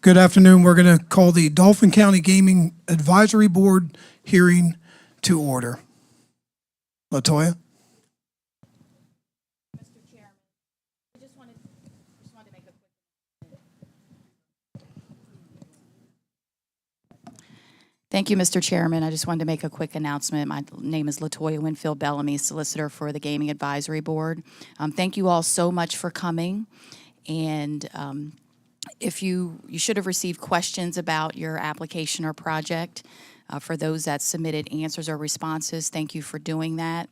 Good afternoon. We're going to call the Dauphin County Gaming Advisory Board hearing to order. LaToya? Mr. Chairman, I just wanted to make a quick. Thank you, Mr. Chairman. I just wanted to make a quick announcement. My name is LaToya Winfield Bellamy, solicitor for the Gaming Advisory Board. Thank you all so much for coming. And if you should have received questions about your application or project. For those that submitted answers or responses, thank you for doing that.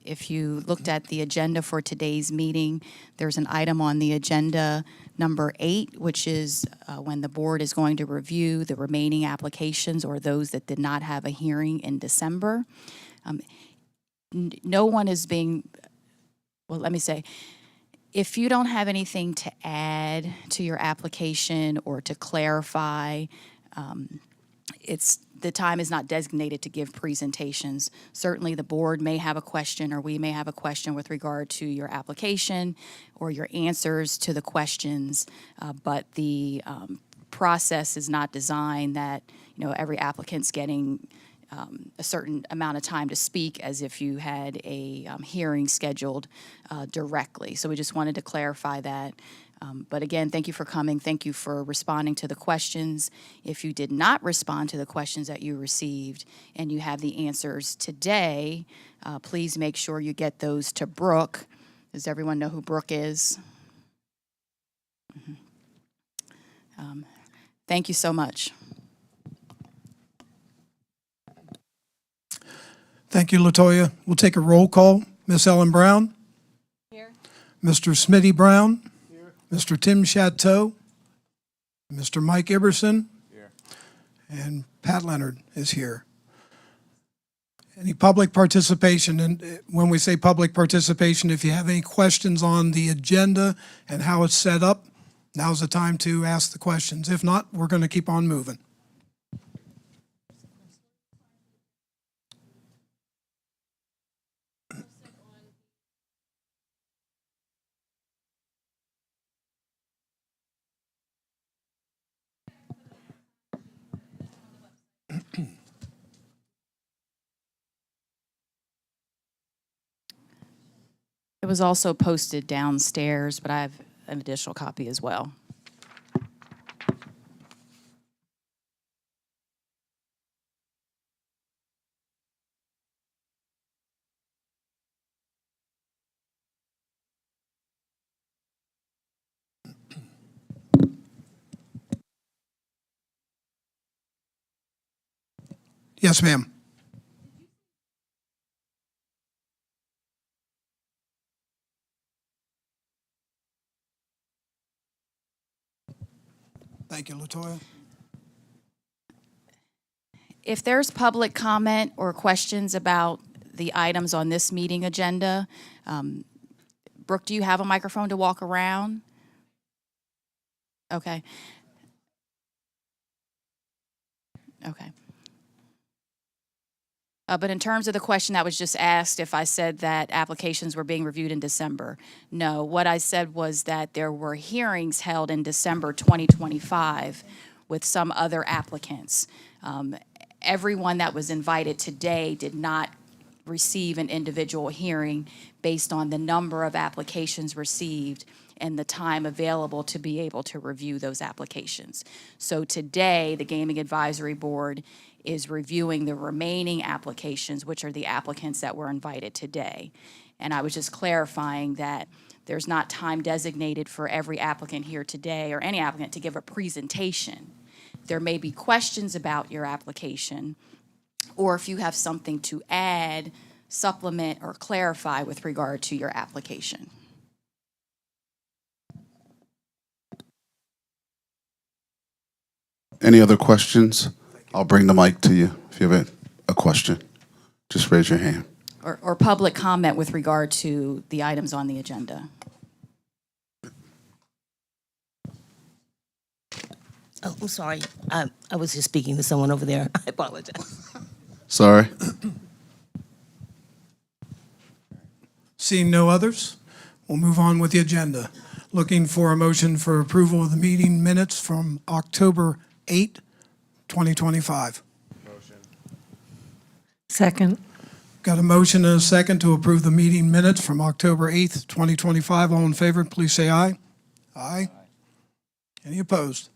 If you looked at the agenda for today's meeting, there's an item on the agenda number 8, which is when the board is going to review the remaining applications or those that did not have a hearing in December. No one is being, well, let me say, if you don't have anything to add to your application or to clarify, the time is not designated to give presentations. Certainly the board may have a question or we may have a question with regard to your application or your answers to the questions, but the process is not designed that every applicant's getting a certain amount of time to speak as if you had a hearing scheduled directly. So we just wanted to clarify that. But again, thank you for coming. Thank you for responding to the questions. If you did not respond to the questions that you received and you have the answers today, please make sure you get those to Brooke. Does everyone know who Brooke is? Thank you so much. Thank you, LaToya. We'll take a roll call. Miss Ellen Brown? Here. Mr. Smitty Brown? Here. Mr. Tim Chateau? Mr. Mike Iberson? Here. And Pat Leonard is here. Any public participation? And when we say public participation, if you have any questions on the agenda and how it's set up, now's the time to ask the questions. If not, we're going to keep on moving. It was also posted downstairs, but I have an additional copy as well. Yes, ma'am. Thank you, LaToya. If there's public comment or questions about the items on this meeting agenda, Brooke, do you have a microphone to walk around? Okay. Okay. But in terms of the question that was just asked, if I said that applications were being reviewed in December, no. What I said was that there were hearings held in December 2025 with some other applicants. Everyone that was invited today did not receive an individual hearing based on the number of applications received and the time available to be able to review those applications. So today, the Gaming Advisory Board is reviewing the remaining applications, which are the applicants that were invited today. And I was just clarifying that there's not time designated for every applicant here today or any applicant to give a presentation. There may be questions about your application, or if you have something to add, supplement, or clarify with regard to your application. Any other questions? I'll bring the mic to you if you have a question. Just raise your hand. Or public comment with regard to the items on the agenda. Oh, I'm sorry. I was just speaking to someone over there. I apologize. Sorry. Seeing no others, we'll move on with the agenda. Looking for a motion for approval of the meeting minutes from October 8, 2025. Second. Got a motion and a second to approve the meeting minutes from October 8th, 2025. All in favor, please say aye. Aye. Any opposed?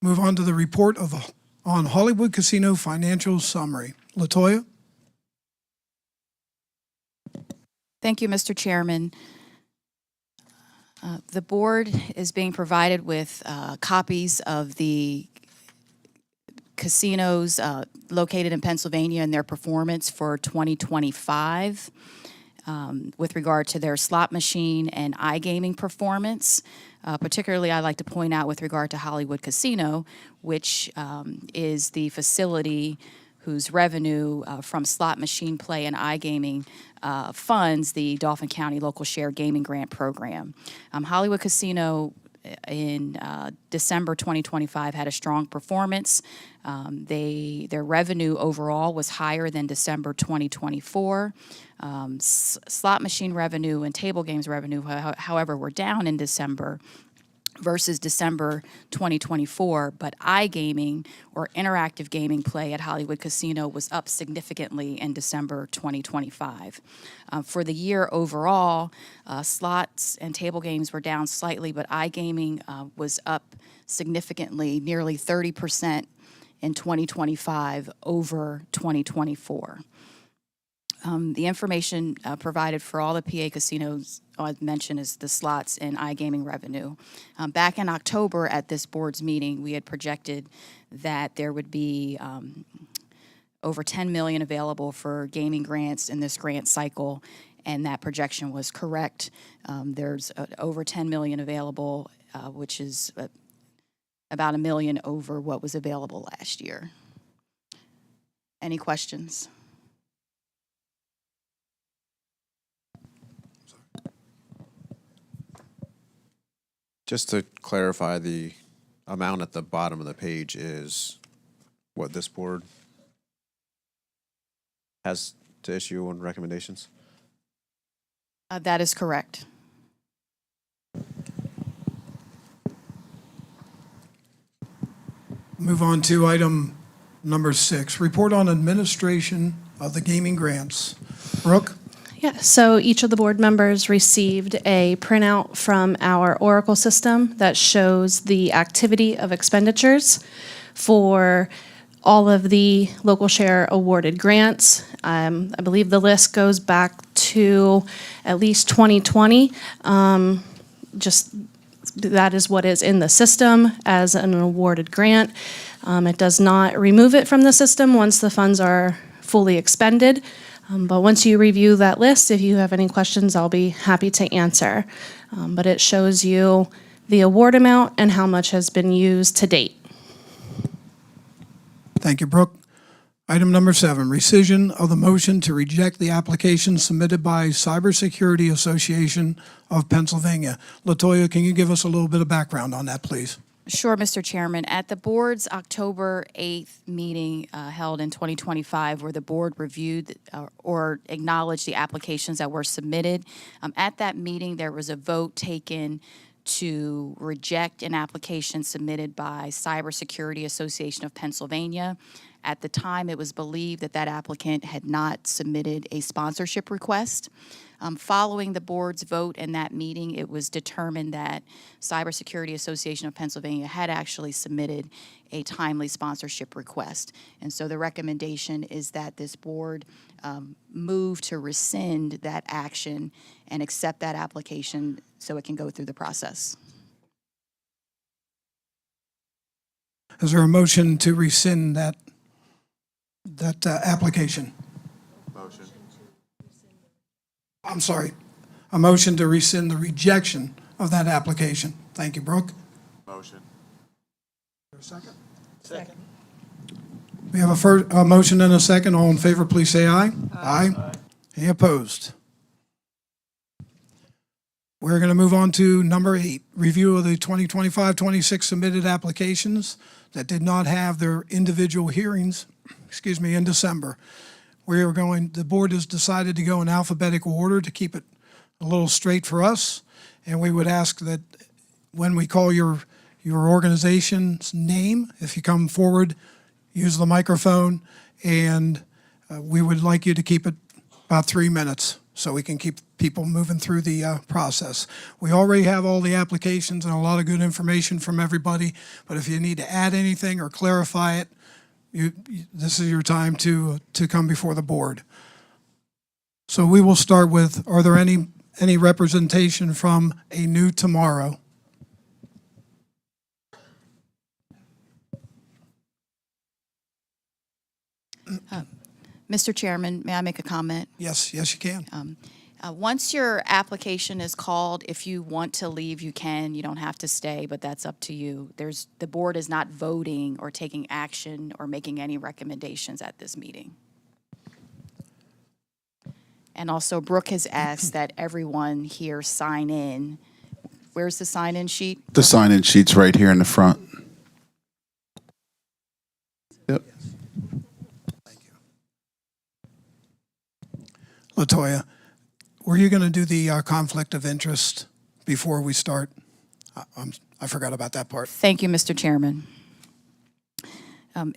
Move on to the report on Hollywood Casino financial summary. LaToya? Thank you, Mr. Chairman. The board is being provided with copies of the casinos located in Pennsylvania and their performance for 2025 with regard to their slot machine and iGaming performance. Particularly, I'd like to point out with regard to Hollywood Casino, which is the facility whose revenue from slot machine play and iGaming funds the Dauphin County Local Share Gaming Grant Program. Hollywood Casino in December 2025 had a strong performance. Their revenue overall was higher than December 2024. Slot machine revenue and table games revenue, however, were down in December versus December 2024, but iGaming or interactive gaming play at Hollywood Casino was up significantly in December 2025. For the year overall, slots and table games were down slightly, but iGaming was up significantly, nearly 30% in 2025 over 2024. The information provided for all the PA casinos, I've mentioned, is the slots and iGaming revenue. Back in October at this board's meeting, we had projected that there would be over $10 million available for gaming grants in this grant cycle, and that projection was correct. There's over $10 million available, which is about $1 million over what was available last year. Any questions? Just to clarify, the amount at the bottom of the page is what this board has to issue on recommendations? That is correct. Move on to item number 6, report on administration of the gaming grants. Brooke? Yeah, so each of the board members received a printout from our Oracle system that shows the activity of expenditures for all of the local share awarded grants. I believe the list goes back to at least 2020. Just that is what is in the system as an awarded grant. It does not remove it from the system once the funds are fully expended. But once you review that list, if you have any questions, I'll be happy to answer. But it shows you the award amount and how much has been used to date. Thank you, Brooke. Item number 7, rescission of the motion to reject the application submitted by Cybersecurity Association of Pennsylvania. LaToya, can you give us a little bit of background on that, please? Sure, Mr. Chairman. At the board's October 8th meeting held in 2025, where the board reviewed or acknowledged the applications that were submitted, at that meeting there was a vote taken to reject an application submitted by Cybersecurity Association of Pennsylvania. At the time, it was believed that that applicant had not submitted a sponsorship request. Following the board's vote in that meeting, it was determined that Cybersecurity Association of Pennsylvania had actually submitted a timely sponsorship request. And so the recommendation is that this board move to rescind that action and accept that application so it can go through the process. Is there a motion to rescind that application? Motion. I'm sorry, a motion to rescind the rejection of that application. Thank you, Brooke. Motion. A second? Second. We have a motion and a second. All in favor, please say aye. Aye. Any opposed? We're going to move on to number 8, review of the 2025-26 submitted applications that did not have their individual hearings, in December. The board has decided to go in alphabetical order to keep it a little straight for us, and we would ask that when we call your organization's name, if you come forward, use the microphone, and we would like you to keep it about 3 minutes so we can keep people moving through the process. We already have all the applications and a lot of good information from everybody, but if you need to add anything or clarify it, this is your time to come before the board. So we will start with, are there any representation from A New Tomorrow? Mr. Chairman, may I make a comment? Yes, yes, you can. Once your application is called, if you want to leave, you can. You don't have to stay, but that's up to you. The board is not voting or taking action or making any recommendations at this meeting. And also, Brooke has asked that everyone here sign in. Where's the sign-in sheet? The sign-in sheet's right here in the front. Yep. Thank you. LaToya, were you going to do the conflict of interest before we start? I forgot about that part. Thank you, Mr. Chairman.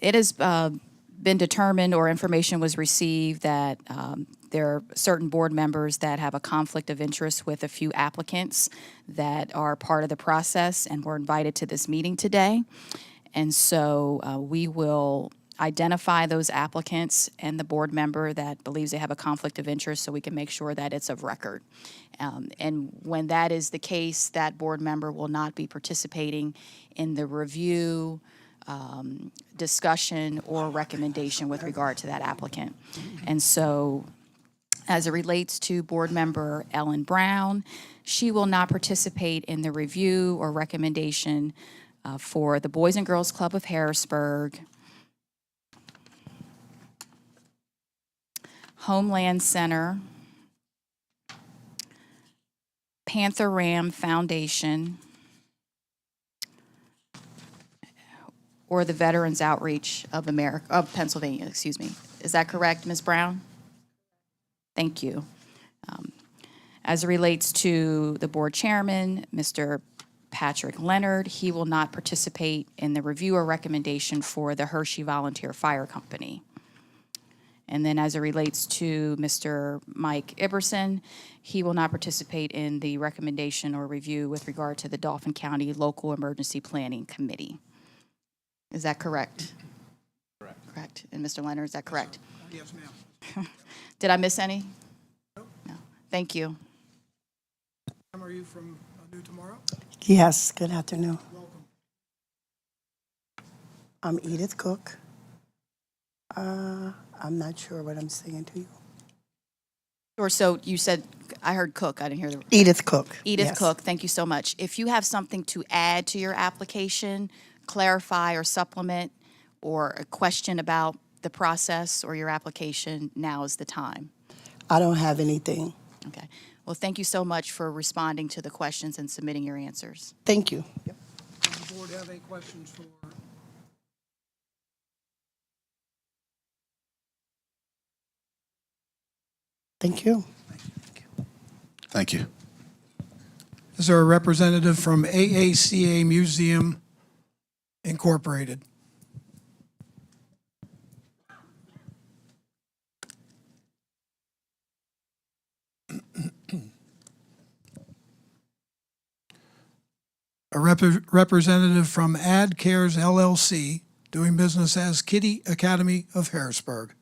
It has been determined or information was received that there are certain board members that have a conflict of interest with a few applicants that are part of the process and were invited to this meeting today. And so we will identify those applicants and the board member that believes they have a conflict of interest so we can make sure that it's of record. And when that is the case, that board member will not be participating in the review, discussion, or recommendation with regard to that applicant. And so as it relates to board member Ellen Brown, she will not participate in the review or recommendation for the Boys and Girls Club of Harrisburg, Homeland Center, Panther Ram Foundation, or the Veterans Outreach of Pennsylvania, excuse me. Is that correct, Ms. Brown? Thank you. As it relates to the board chairman, Mr. Patrick Leonard, he will not participate in the review or recommendation for the Hershey Volunteer Fire Company. And then as it relates to Mr. Mike Iberson, he will not participate in the recommendation or review with regard to the Dauphin County Local Emergency Planning Committee. Is that correct? Correct. Correct. And Mr. Leonard, is that correct? Yes, ma'am. Did I miss any? No. Thank you. Are you from A New Tomorrow? Yes, good afternoon. Welcome. I'm Edith Cook. I'm not sure what I'm saying to you. Or so you said, I heard Cook, I didn't hear the. Edith Cook. Edith yes. Cook, thank you so much. If you have something to add to your application, clarify or supplement, or a question about the process or your application, now is the time. I don't have anything. Okay. Well, thank you so much for responding to the questions and submitting your answers. Thank you. Does the board have any questions for? Thank you. Thank you. Is there a representative from AACA Museum Incorporated? A representative from Ad Cares LLC, doing business as Kitty Academy of Harrisburg.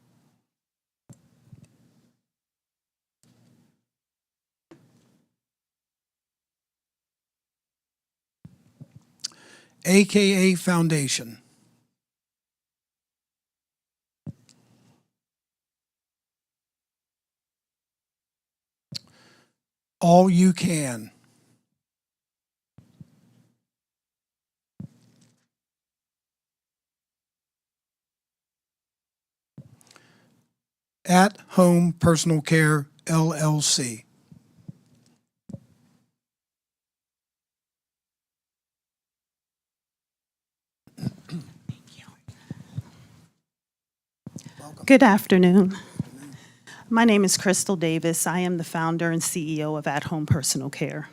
AKA Foundation. All You Can. At Home Personal Care LLC. Good afternoon. My name is Crystal Davis. I am the founder and CEO of At Home Personal Care.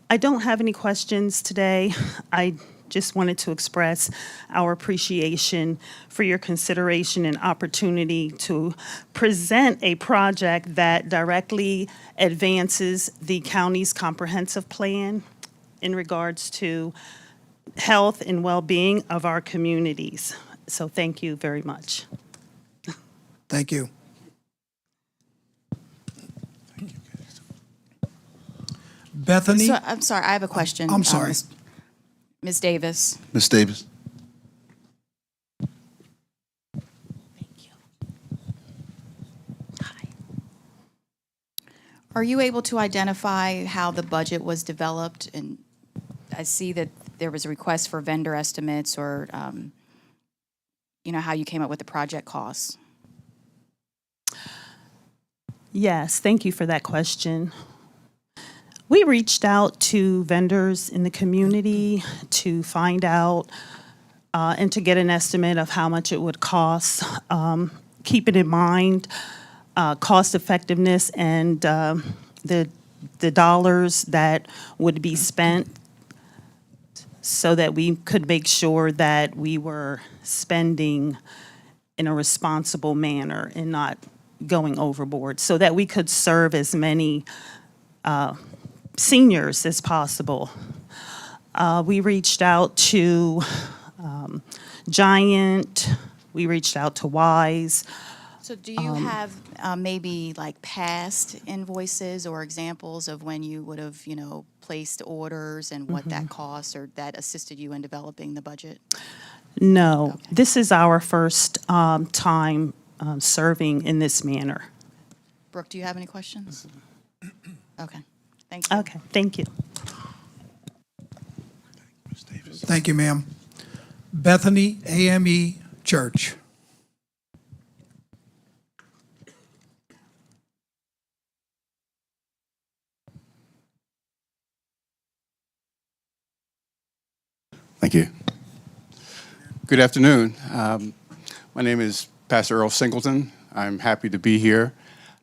I don't have any questions today. I just wanted to express our appreciation for your consideration and opportunity to present a project that directly advances the county's comprehensive plan in regards to health and well-being of our communities. So thank you very much. Thank you. Bethany? So, I'm sorry, I have a question. I'm sorry. Ms. Davis. Ms. Davis? Are you able to identify how the budget was developed? And I see that there was a request for vendor estimates or, how you came up with the project costs. Yes, thank you for that question. We reached out to vendors in the community to find out and to get an estimate of how much it would cost. Keeping in mind cost effectiveness and the dollars that would be spent so that we could make sure that we were spending in a responsible manner and not going overboard, so that we could serve as many seniors as possible. We reached out to Giant, we reached out to Wise. So do you have maybe like past invoices or examples of when you would have, placed orders and what that cost or that assisted you in developing the budget? No, Okay. this is our first time serving in this manner. Brooke, do you have any questions? Okay, thank you. Okay, thank you. Thank you, ma'am. Bethany AME Church. Thank you. Good afternoon. My name is Pastor Earl Singleton. I'm happy to be here.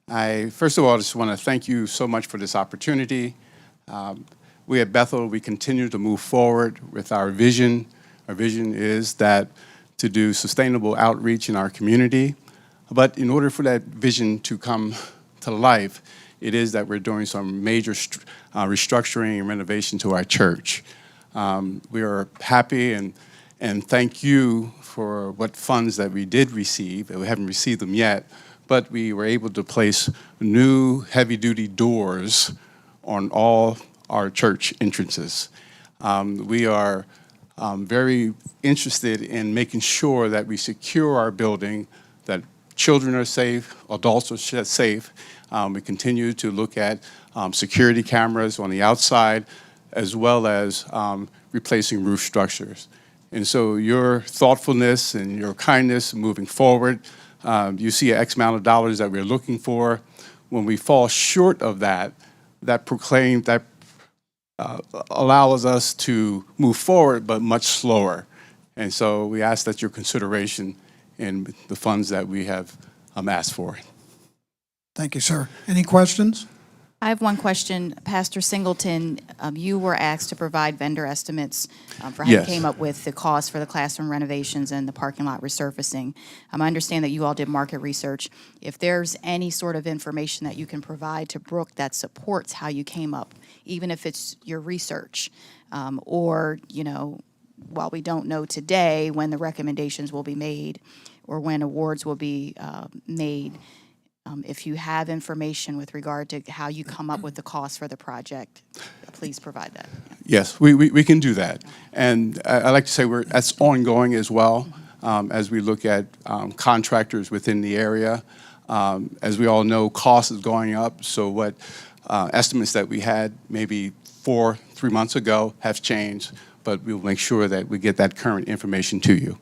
First of all, I just want to thank you so much for this opportunity. We at Bethel, we continue to move forward with our vision. Our vision is that to do sustainable outreach in our community. But in order for that vision to come to life, it is that we're doing some major restructuring and renovation to our church. We are happy and thank you for what funds that we did receive. We haven't received them yet, but we were able to place new heavy-duty doors on all our church entrances. We are very interested in making sure that we secure our building, that children are safe, adults are safe. We continue to look at security cameras on the outside, as well as replacing roof structures. And so your thoughtfulness and your kindness moving forward, you see X amount of dollars that we're looking for. When we fall short of that, that allows us to move forward, but much slower. And so we ask that your consideration in the funds that we have asked for. Thank you, sir. Any questions? I have one question. Pastor Singleton, you were asked to provide vendor estimates for how you Yes. came up with the cost for the classroom renovations and the parking lot resurfacing. I understand that you all did market research. If there's any sort of information that you can provide to Brooke that supports how you came up, even if it's your research, or, while we don't know today when the recommendations will be made or when awards will be made, if you have information with regard to how you come up with the cost for the project, please provide that. Yes, we can do that. And I like to say that's ongoing as well, as we look at contractors within the area. As we all know, cost is going up, so what estimates that we had maybe 3 months ago have changed, but we'll make sure that we get that current information to you.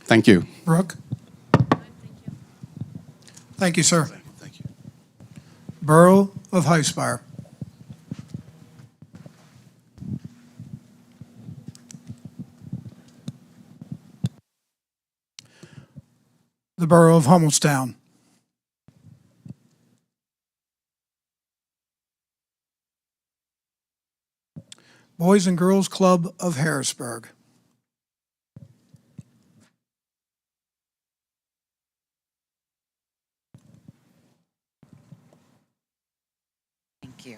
Thank you. Brooke? Thank you, sir. Thank you. Borough of Highspire. The the Borough of Hummelstown. Boys and Girls Club of Harrisburg. Thank you.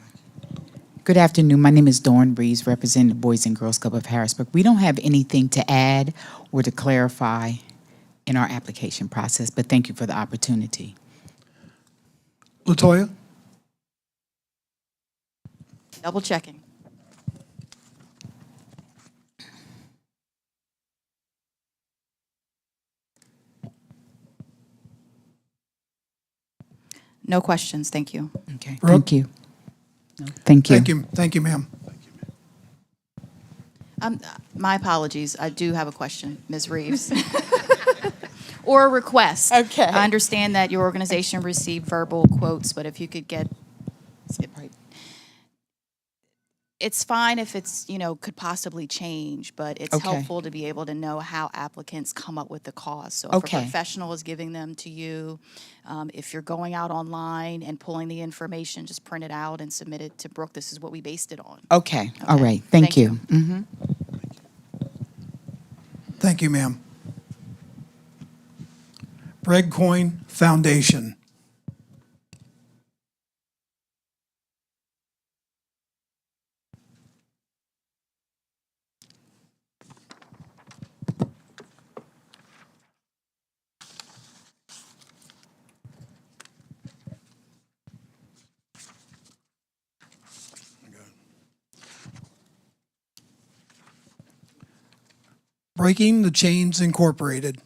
Good afternoon. My name is Dawn Breeze, representing the Boys and Girls Club of Harrisburg. We don't have anything to add or to clarify in our application process, but thank you for the opportunity. Latoya? Double checking. No questions, thank you. Okay, Brooke? thank you. No, thank you. Thank you. Thank you, ma'am. My apologies, I do have a question, Ms. Reeves. Or a request. Okay. I understand that your organization received verbal quotes, but if you could get, it's fine if it's, could possibly change, but it's Okay. helpful to be able to know how applicants come up with the cost. So if a Okay. professional is giving them to you, if you're going out online and pulling the information, just print it out and submit it to Brooke. This is what we based it on. Okay, all Okay. right. Thank Thank you. you. Mhm. Thank you, ma'am. Breadcoin Foundation. Breaking the Chains Incorporated.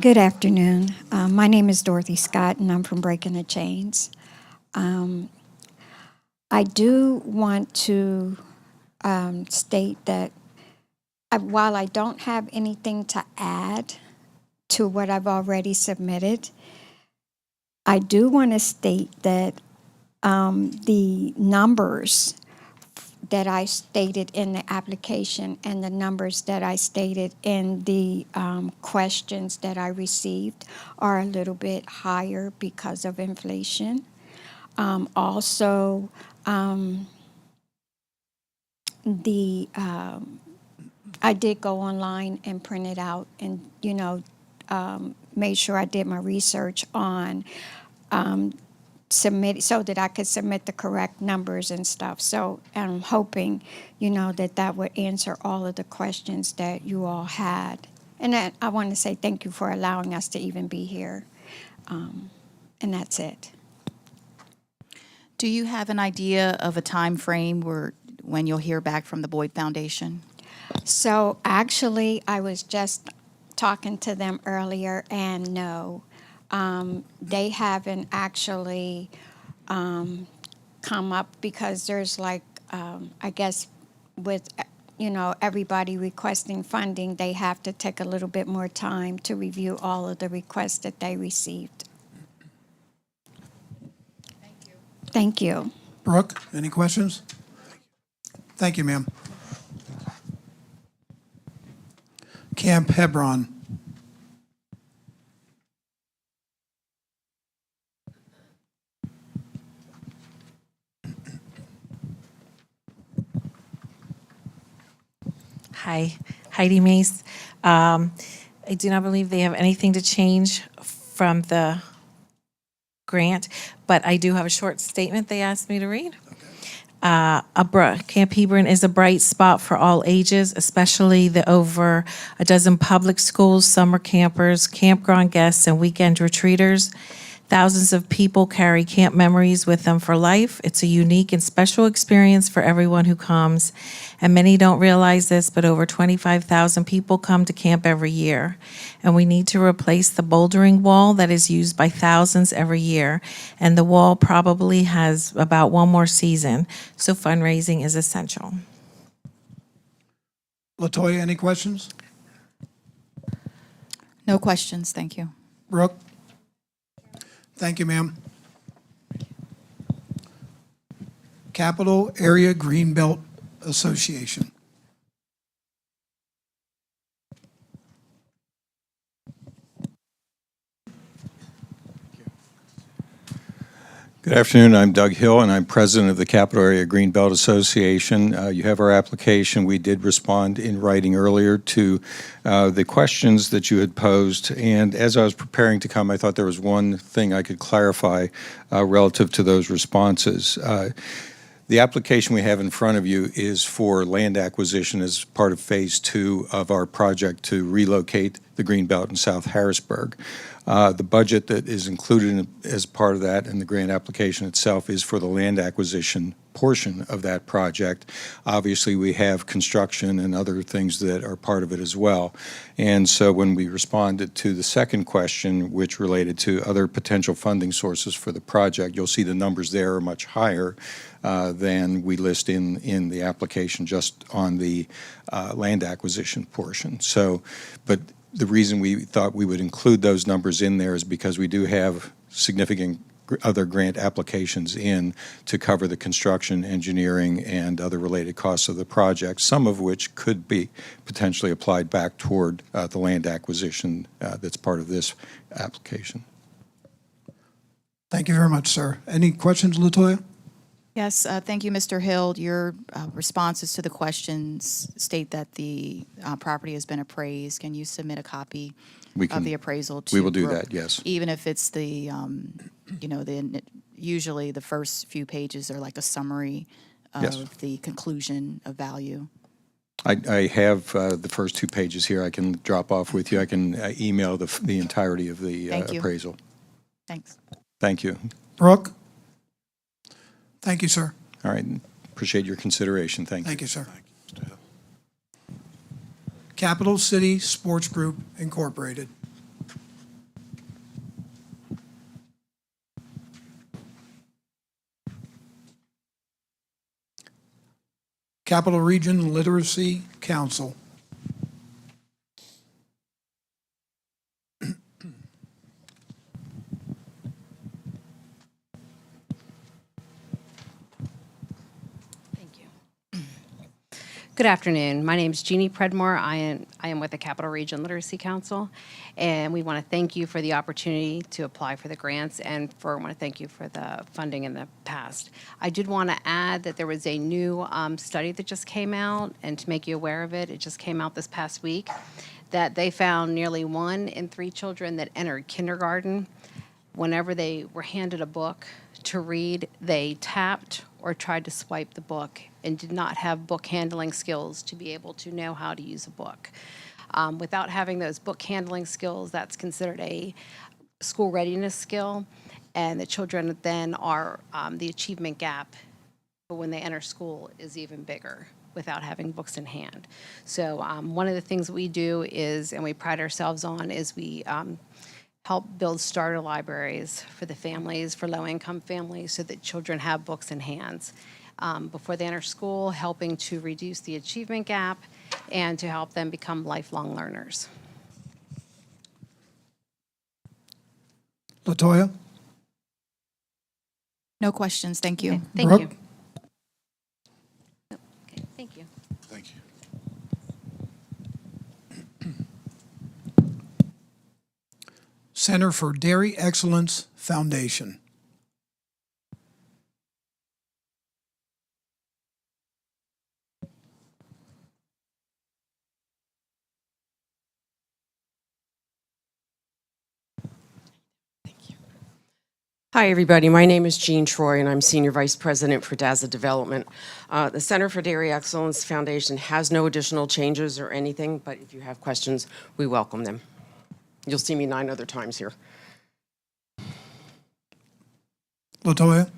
Good afternoon. My name is Dorothy Scott, and I'm from Breaking the Chains. I do want to state that while I don't have anything to add to what I've already submitted, I do want to state that the numbers that I stated in the application and the numbers that I stated in the questions that I received are a little bit higher because of inflation. Also, I did go online and print it out and, made sure I did my research on submit so that I could submit the correct numbers and stuff. So I'm hoping, that would answer all of the questions that you all had. And then I want to say thank you for allowing us to even be here. And that's it. Do you have an idea of a time frame when you'll hear back from the Boyd Foundation? So actually, I was just talking to them earlier, and no, they haven't actually come up because there's I guess with everybody requesting funding, they have to take a little bit more time to review all of the requests that they received. Thank you. Brooke, any questions? Thank you, ma'am. Camp Hebron. Hi, Heidi Mace. I do not believe they have anything to change from the grant, but I do have a short statement they asked me to read. Camp Hebron is a bright spot for all ages, especially the over a dozen public schools, summer campers, campground guests, and weekend retreaters. Thousands of people carry camp memories with them for life. It's a unique and special experience for everyone who comes, and many don't realize this, but over 25,000 people come to camp every year. And we need to replace the bouldering wall that is used by thousands every year, and the wall probably has about one more season, so fundraising is essential. Latoya, any questions? No questions, thank you. Brooke? Thank you, ma'am. Capital Area Greenbelt Association. Good afternoon. I'm Doug Hill, and I'm president of the Capital Area Greenbelt Association. You have our application. We did respond in writing earlier to the questions that you had posed. And as I was preparing to come, I thought there was one thing I could clarify relative to those responses. The application we have in front of you is for land acquisition as part of Phase 2 of our project to relocate the Greenbelt in South Harrisburg. The budget that is included as part of that and the grant application itself is for the land acquisition portion of that project. Obviously, we have construction and other things that are part of it as well. And so when we responded to the second question, which related to other potential funding sources for the project, you'll see the numbers there are much higher than we list in the application just on the land acquisition portion. So, but the reason we thought we would include those numbers in there is because we do have significant other grant applications in to cover the construction, engineering, and other related costs of the project, some of which could be potentially applied back toward the land acquisition that's part of this application. Thank you very much, sir. Any questions, LaToya? Yes, thank you, Mr. Hill. Your responses to the questions state that the property has been appraised. Can you submit a copy of the appraisal to We will do Brooke? that, yes. Even if it's the, usually the first few pages are like a summary Yes. of the conclusion of value. I have the first 2 pages here. I can drop off with you. I can email the entirety of the Thank you. appraisal. Thanks. Thank you. Brooke? Thank you, sir. All right. Appreciate your consideration. Thank you. Thank you, sir. Capital City Sports Group Incorporated. Capital Region Literacy Council. Good afternoon. My name is Jeannie Predmore. I am with the Capital Region Literacy Council, and we want to thank you for the opportunity to apply for the grants and want to thank you for the funding in the past. I did want to add that there was a new study that just came out, and to make you aware of it, it just came out this past week, that they found nearly 1 in 3 children that entered kindergarten, whenever they were handed a book to read, they tapped or tried to swipe the book and did not have book handling skills to be able to know how to use a book. Without having those book handling skills, that's considered a school readiness skill, and the children then are, the achievement gap when they enter school is even bigger without having books in hand. So one of the things we do is, and we pride ourselves on, is we help build starter libraries for the families, for low-income families, so that children have books in hands before they enter school, helping to reduce the achievement gap and to help them become lifelong learners. LaToya? No questions. Thank you. Okay, thank Brooke? you. Okay, thank you. Thank you. Center for Dairy Excellence Foundation. Hi, everybody. My name is Jean Troy, and I'm Senior Vice President for DAZA Development. The Center for Dairy Excellence Foundation has no additional changes or anything, but if you have questions, we welcome them. You'll see me 9 other times here. LaToya?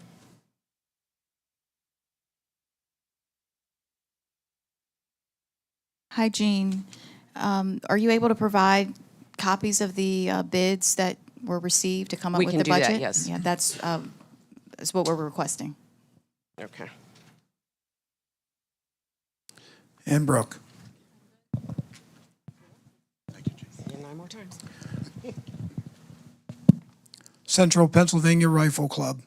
Hi, Jean. Are you able to provide copies of the bids that were received to come up We with can the do that, budget? yes. Yeah, that's what we're requesting. Okay. And Brooke? See you 9 more times. Central Pennsylvania Rifle Club.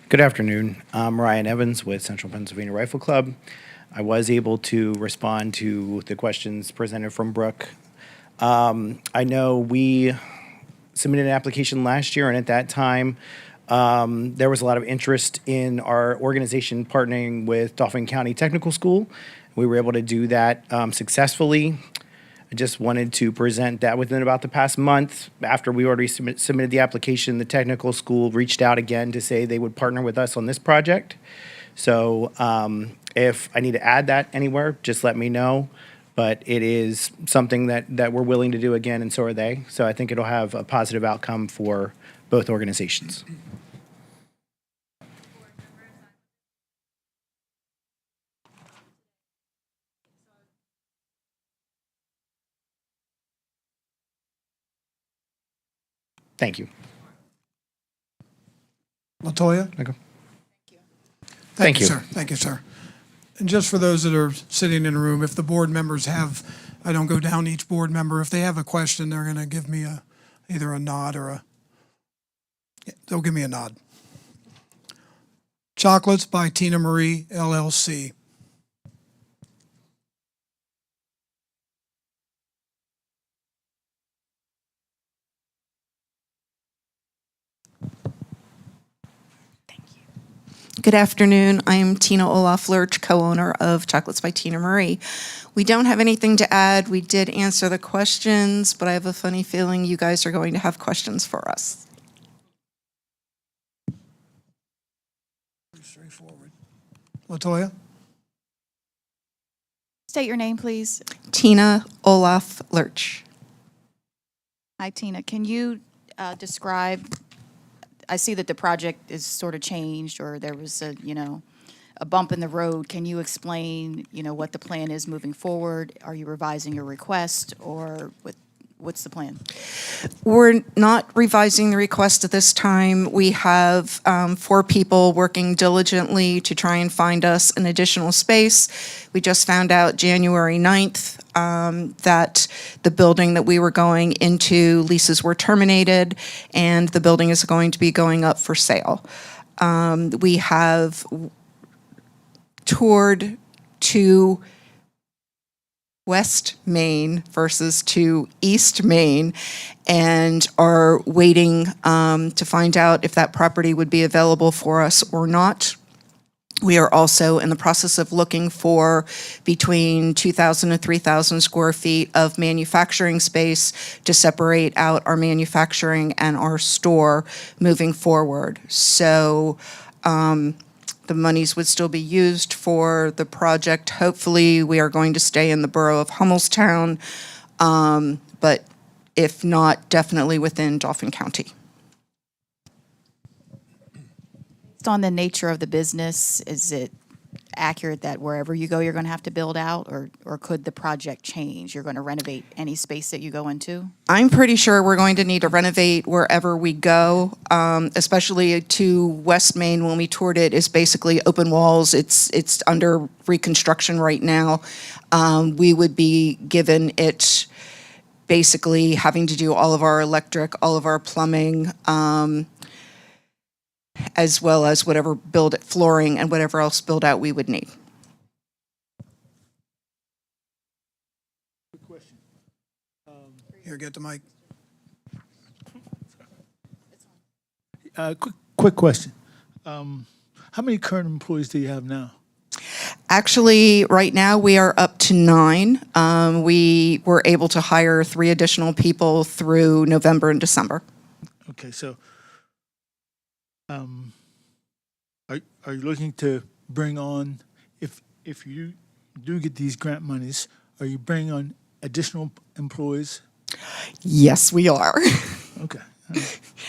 Good afternoon. I'm Ryan Evans with Central Pennsylvania Rifle Club. I was able to respond to the questions presented from Brooke. I know we submitted an application last year, and at that time, there was a lot of interest in our organization partnering with Dauphin County Technical School. We were able to do that successfully. I just wanted to present that within about the past month, after we already submitted the application, the technical school reached out again to say they would partner with us on this project. So if I need to add that anywhere, just let me know. But it is something that we're willing to do again, and so are they. So I think it'll have a positive outcome for both organizations. Thank you. Latoya? Okay. Thank you, sir. Thank you, sir. And just for those that are sitting in the room, if the board members have, I don't go down each board member, if they have a question, they're going to give me either a nod or they'll give me a nod. Chocolates by Tina Marie, LLC. Good afternoon. I am Tina Olaf Lurch, co-owner of Chocolates by Tina Marie. We don't have anything to add. We did answer the questions, but I have a funny feeling you guys are going to have questions for us. Pretty straightforward. Latoya? State your name, please. Tina Olaf Lurch. Hi, Tina. Can you describe, I see that the project is sort of changed, or there was a bump in the road. Can you explain, what the plan is moving forward? Are you revising your request, or what's the plan? We're not revising the request at this time. We have 4 people working diligently to try and find us an additional space. We just found out January 9th that the building that we were going into, leases were terminated, and the building is going to be going up for sale. We have toured to West Main versus to East Main, and are waiting to find out if that property would be available for us or not. We are also in the process of looking for between 2,000 and 3,000 square feet of manufacturing space to separate out our manufacturing and our store moving forward. So the monies would still be used for the project. Hopefully, we are going to stay in the borough of Hummelstown, but if not, definitely within Dauphin County. Based on the nature of the business, is it accurate that wherever you go, you're going to have to build out, or could the project change? You're going to renovate any space that you go into? I'm pretty sure we're going to need to renovate wherever we go, especially to West Main. When we toured it, is basically open walls. It's under reconstruction right now. We would be given it basically having to do all of our electric, all of our plumbing, as well as whatever flooring and whatever else build out we would need. Here, get the mic. Quick question. How many current employees do you have now? Actually, right now we are up to 9. We were able to hire 3 additional people through November and December. Okay, so are you looking to bring on, if you do get these grant monies, are you bringing on additional employees? Yes, we are. Okay.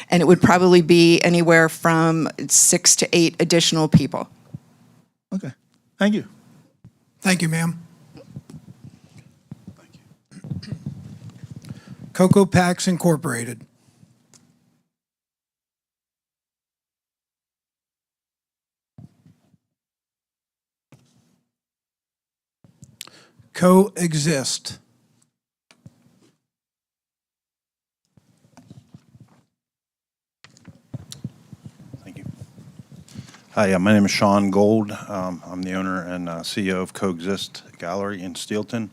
And it would probably be anywhere from 6 to 8 additional people. Okay. Thank you. Thank you, ma'am. Cocoa Packs Incorporated. coexist. Hi, my name is Sean Gold. I'm the owner and CEO of Coexist Gallery in Steelton.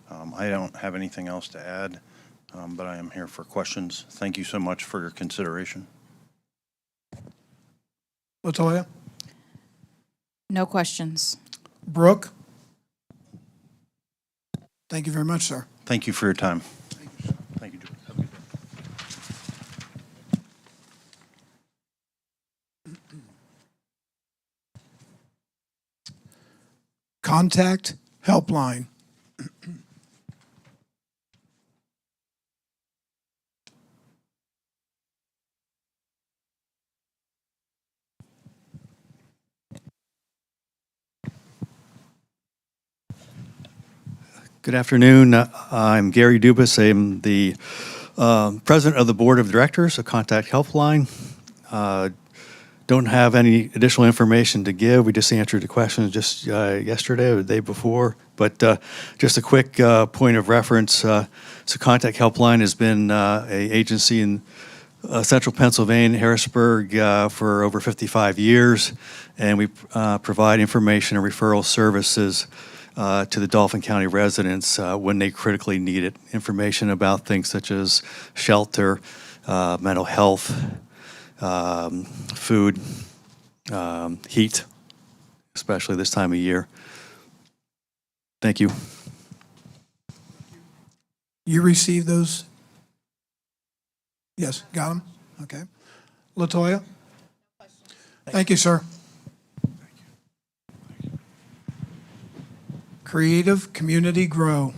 I don't have anything else to add, but I am here for questions. Thank you so much for your consideration. Latoya? No questions. Brooke? Thank you very much, sir. Thank you for your time. Thank you, George. Have a good day. Contact helpline. Good afternoon. I'm Gary Dubas. I'm the president of the board of directors of Contact Helpline. Don't have any additional information to give. We just answered the questions just yesterday or the day before. But just a quick point of reference. So Contact Helpline has been an agency in central Pennsylvania, Harrisburg, for over 55 years. And we provide information and referral services to the Dauphin County residents when they critically need it. Information about things such as shelter, mental health, food, heat, especially this time of year. Thank you. You received those? Yes, got them? Okay. Latoya? Thank you, sir. Creative Community Grow.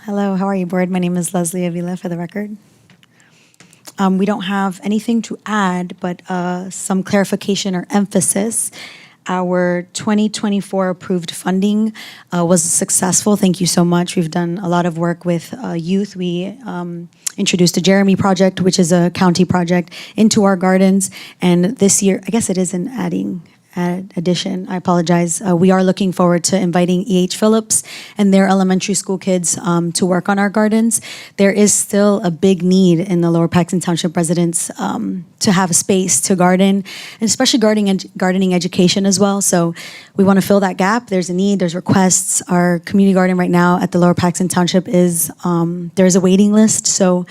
Hello, how are you, board? My name is Leslie Avila, for the record. We don't have anything to add, but some clarification or emphasis. Our 2024 approved funding was successful. Thank you so much. We've done a lot of work with youth. We introduced a Jeremy project, which is a county project, into our gardens. And this year, I guess it is an addition. I apologize. We are looking forward to inviting E.H. Phillips and their elementary school kids to work on our gardens. There is still a big need in the Lower Paxton Township residents to have a space to garden, and especially gardening education as well. So we want to fill that gap. There's a need, there's requests. Our community garden right now at the Lower Paxton Township is, there's a waiting list. So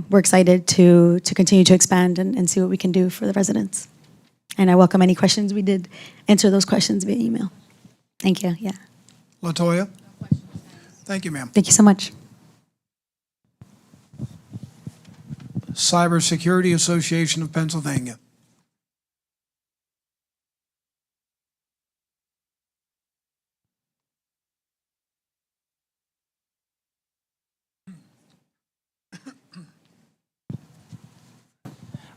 we're excited to continue to expand and see what we can do for the residents. And I welcome any questions. We did answer those questions via email. Thank you. Yeah. Latoya? Thank you, ma'am. Thank you so much. Cybersecurity Association of Pennsylvania.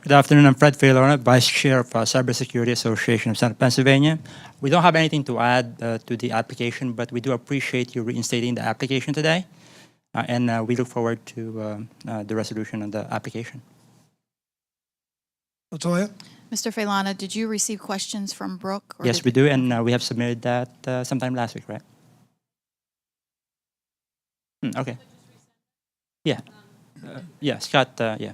Good afternoon. I'm Fred Failona, Vice Chair of Cybersecurity Association of Central Pennsylvania. We don't have anything to add to the application, but we do appreciate you reinstating the application today. And we look forward to the resolution of the application. Latoya? Mr. Failana, did you receive questions from Brooke? Yes, we do, and we have submitted that sometime last week, right? Okay. Yeah. Yeah, Scott, yeah.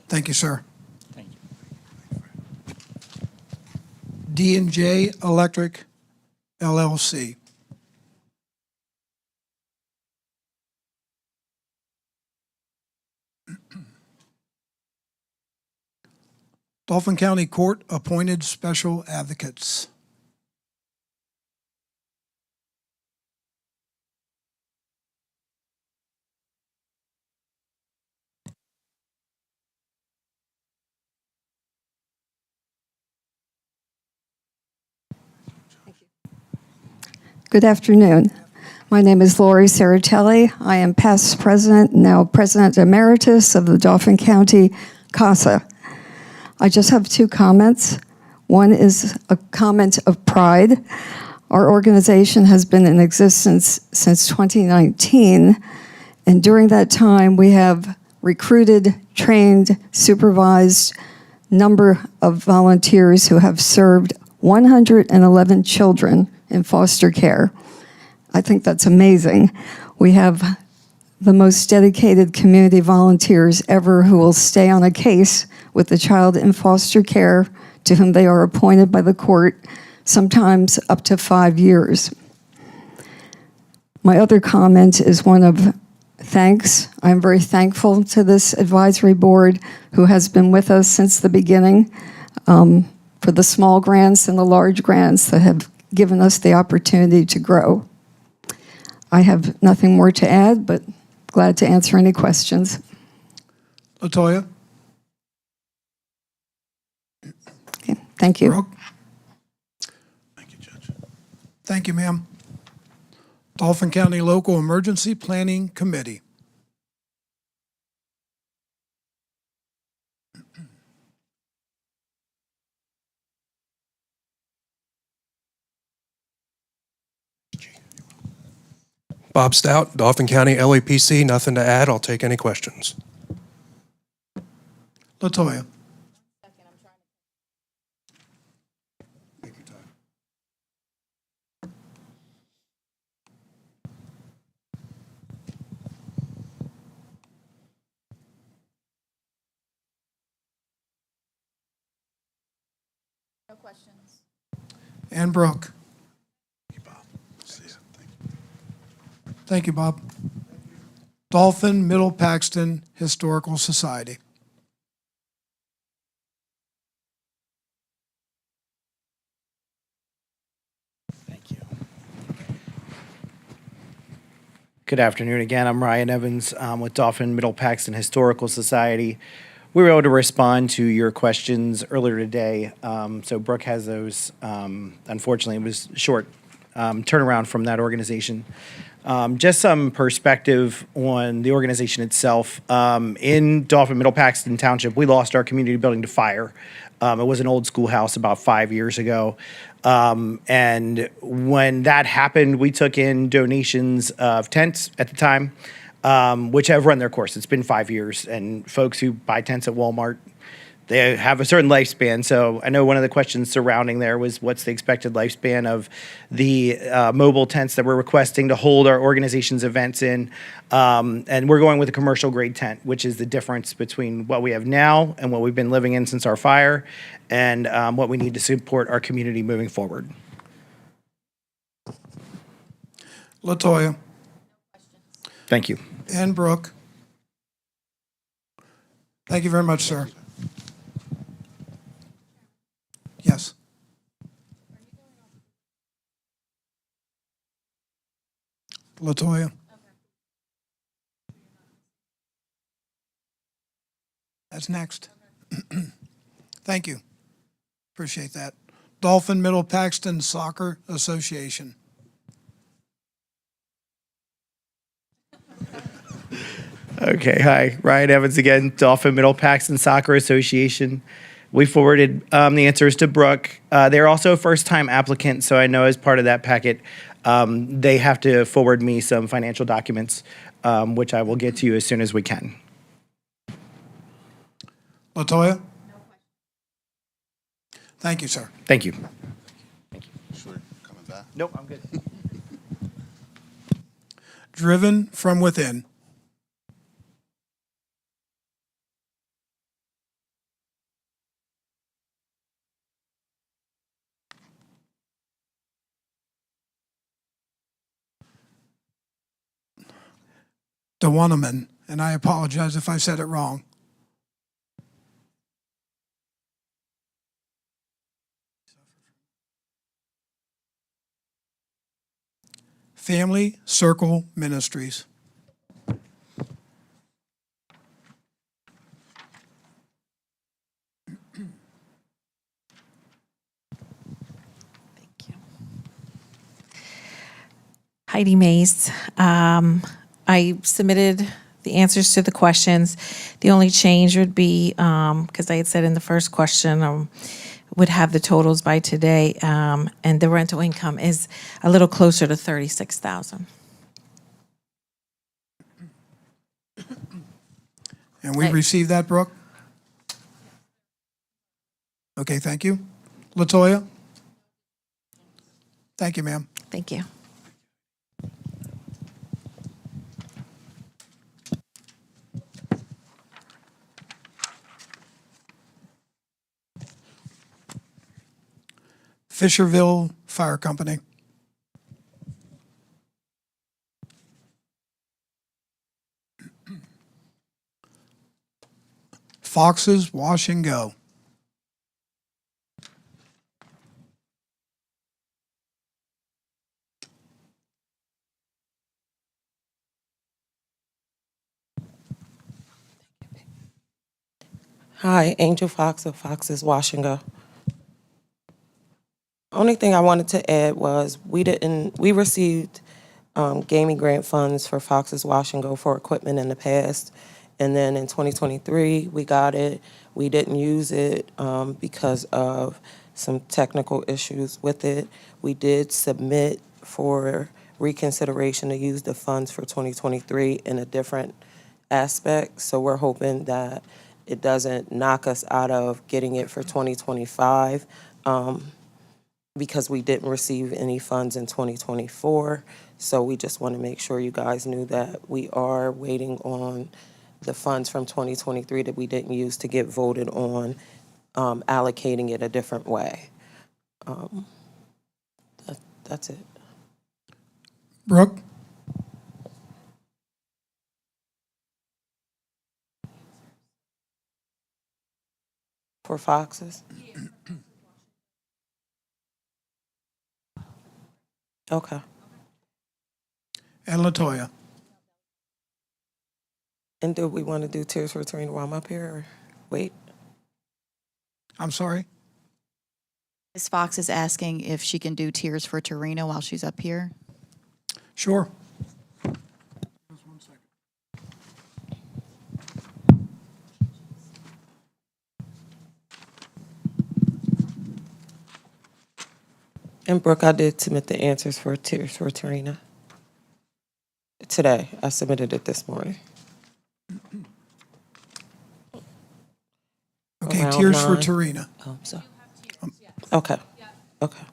Thank you, sir. Thank you. D&J Electric, LLC. Dauphin County Court appointed special advocates. Good afternoon. My name is Lori Saratelli. I am past president, now president emeritus of the Dauphin County CASA. I just have two comments. One is a comment of pride. Our organization has been in existence since 2019, and during that time, we have recruited, trained, supervised number of volunteers who have served 111 children in foster care. I think that's amazing. We have the most dedicated community volunteers ever who will stay on a case with the child in foster care to whom they are appointed by the court, sometimes up to 5 years. My other comment is one of thanks. I'm very thankful to this advisory board who has been with us since the beginning for the small grants and the large grants that have given us the opportunity to grow. I have nothing more to add, but glad to answer any questions. Latoya? Okay, thank you. Brooke? Thank you, Judge. Thank you, ma'am. Dauphin County Local Emergency Planning Committee. Bob Stout, Dauphin County LEPC. Nothing to add. I'll take any questions. Latoya? No questions. And Brooke? Thank you, Bob. Dauphin Middle Paxton Historical Society. Good afternoon again. I'm Ryan Evans with Dauphin Middle Paxton Historical Society. We were able to respond to your questions earlier today. So Brooke has those. Unfortunately, it was short turnaround from that organization. Just some perspective on the organization itself. In Dauphin Middle Paxton Township, we lost our community building to fire. It was an old schoolhouse about 5 years ago. And when that happened, we took in donations of tents at the time, which have run their course. It's been 5 years, and folks who buy tents at Walmart, they have a certain lifespan. So I know one of the questions surrounding there was what's the expected lifespan of the mobile tents that we're requesting to hold our organization's events in. And we're going with a commercial grade tent, which is the difference between what we have now and what we've been living in since our fire, and what we need to support our community moving forward. Latoya? Thank you. And Brooke? Thank you very much, sir. Yes. Latoya? That's next. Thank you. Appreciate that. Dauphin Middle Paxton Soccer Association. Okay, hi, Ryan Evans again, Dauphin Middle Paxton Soccer Association. We forwarded the answers to Brooke. They're also a first-time applicant, so I know as part of that packet, they have to forward me some financial documents, which I will get to you as soon as we can. Latoya? Thank you, sir. Thank you. Sure, coming back. Nope, I'm good. Driven from Within. Dewanaman, and I apologize if I said it wrong. Family Circle Ministries. Heidi Mays. I submitted the answers to the questions. The only change would be, because I had said in the first question, would have the totals by today, and the rental income is a little closer to 36,000. And we received that, Brooke? Okay, thank you. Latoya? Thank you, ma'am. Thank you. Fisherville Fire Company. Foxes Wash and Go. Hi, Angel Fox of Fox's Wash and Go. Only thing I wanted to add was we received gaming grant funds for Fox's Wash and Go for equipment in the past. And then in 2023, we got it. We didn't use it because of some technical issues with it. We did submit for reconsideration to use the funds for 2023 in a different aspect. So we're hoping that it doesn't knock us out of getting it for 2025 because we didn't receive any funds in 2024. So we just want to make sure you guys knew that we are waiting on the funds from 2023 that we didn't use to get voted on, allocating it a different way. That's it. Brooke? For Foxes? Okay. And Latoya? And do we want to do Tears for Tarina while I'm up here, or wait? I'm sorry? Ms. Fox is asking if she can do Tears for Tarina while she's up here. Sure. And Brooke, I did submit the answers for Tears for Tarina today. I submitted it this morning. Okay, Around Tears for 9. Tarina. Oh, so. Okay. Okay.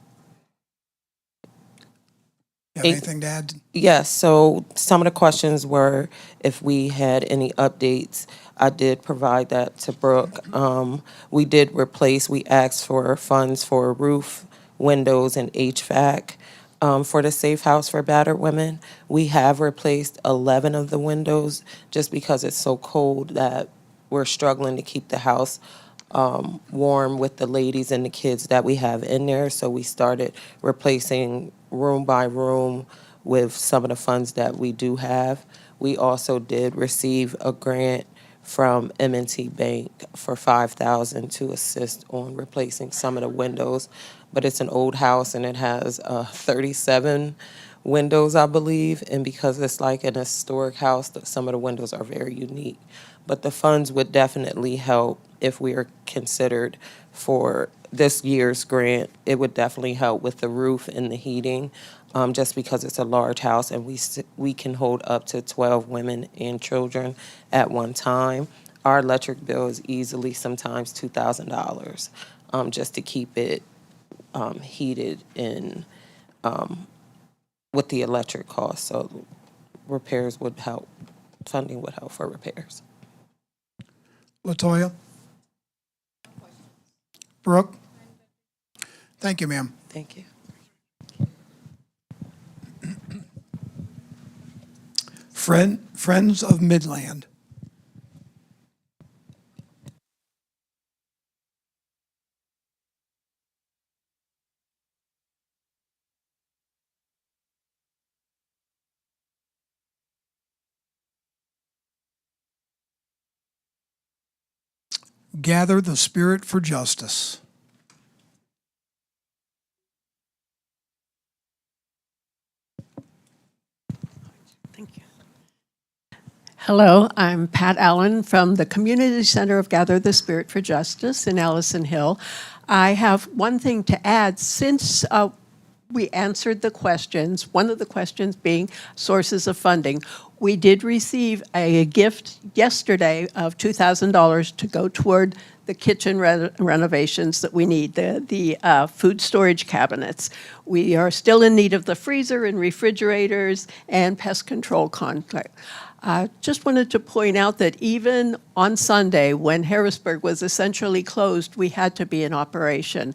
You have anything to add? Yes, so some of the questions were if we had any updates. I did provide that to Brooke. We did replace, we asked for funds for roof, windows, and HVAC for the Safe House for Battered Women. We have replaced 11 of the windows just because it's so cold that we're struggling to keep the house warm with the ladies and the kids that we have in there. So we started replacing room by room with some of the funds that we do have. We also did receive a grant from M&T Bank for $5,000 to assist on replacing some of the windows. But it's an old house and it has 37 windows, I believe. And because it's like an historic house, some of the windows are very unique. But the funds would definitely help if we are considered for this year's grant. It would definitely help with the roof and the heating, just because it's a large house and we can hold up to 12 women and children at one time. Our electric bill is easily sometimes $2,000 just to keep it heated and with the electric cost. So repairs would help, funding would help for repairs. Latoya? Brooke? Thank you, ma'am. Thank you. Friends of Midland. Gather the Spirit for Justice. Hello, I'm Pat Allen from the Community Center of Gather the Spirit for Justice in Allison Hill. I have one thing to add. Since we answered the questions, one of the questions being sources of funding, we did receive a gift yesterday of $2,000 to go toward the kitchen renovations that we need, the food storage cabinets. We are still in need of the freezer and refrigerators and pest control contract. Just wanted to point out that even on Sunday, when Harrisburg was essentially closed, we had to be in operation.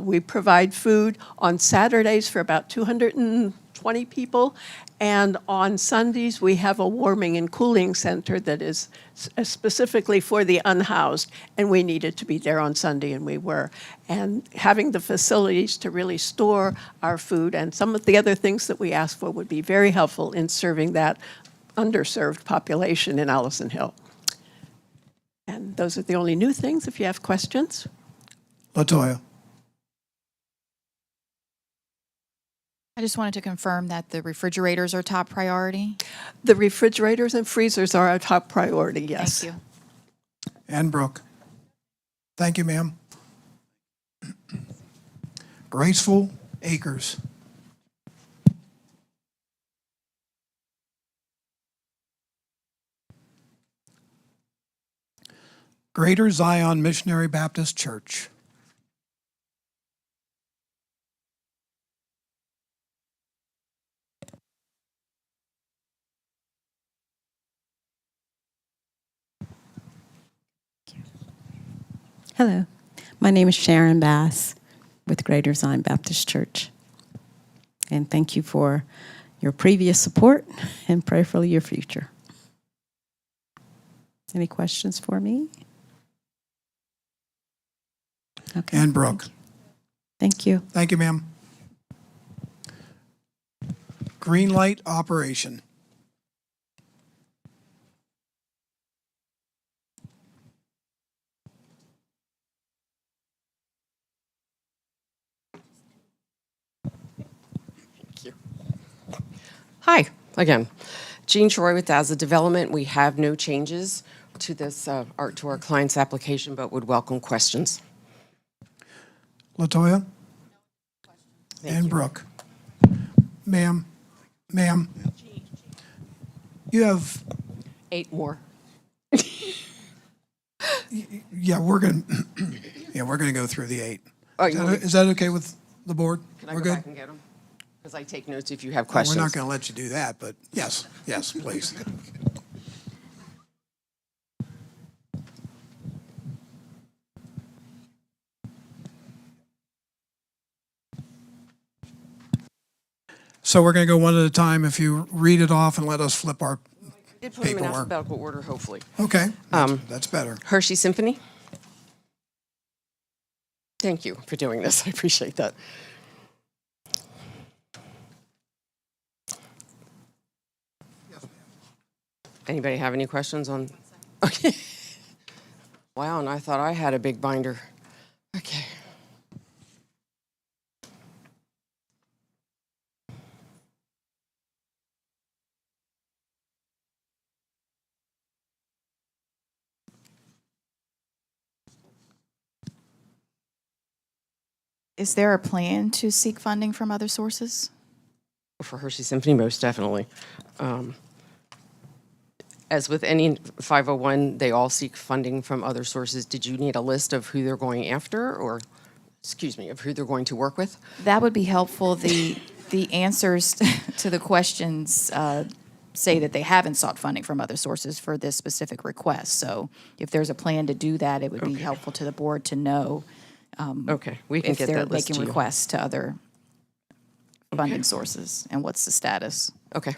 We provide food on Saturdays for about 220 people, and on Sundays, we have a warming and cooling center that is specifically for the unhoused, and we needed to be there on Sunday, and we were. And having the facilities to really store our food and some of the other things that we asked for would be very helpful in serving that underserved population in Allison Hill. And those are the only new things. If you have questions. Latoya. I just wanted to confirm that the refrigerators are top priority. The refrigerators and freezers are our top priority, yes. Thank you. And Brooke. Thank you, ma'am. Graceful Acres. Greater Zion Missionary Baptist Church. Hello, my name is Sharon Bass with Greater Zion Baptist Church. And thank you for your previous support and prayerfully your future. Any questions for me? Okay. And Brooke. Thank you. Thank you, ma'am. Green Light Operation. Hi, again. Jean Troy with Daza Development. We have no changes to this, to our client's application, but would welcome questions. Latoya. And Brooke. Ma'am, you have, 8 more. yeah, we're gonna go through the 8. Oh, Is that okay with the board? Can I We're go good? back and get them? Because I take notes if you have Well, questions. we're not gonna let you do that, but yes, please. So we're going to go one at a time. If you read it off and let us flip our Did put them in paperwork. alphabetical order, hopefully. Okay, that's better. Hershey Symphony. Thank you for doing this. I appreciate that. Anybody have any questions on? Okay. Wow, and I thought I had a big binder. Okay. Is there a plan to seek funding from other sources? For Hershey Symphony, most definitely. As with any 501, they all seek funding from other sources. Did you need a list of who they're going after, or, excuse me, of who they're going to work with? That would be helpful. The answers to the questions say that they haven't sought funding from other sources for this specific request. So if there's a plan to do that, it would be helpful to the board to know Okay, we can if get they're that list making to you. requests to other funding sources and what's the status. Okay.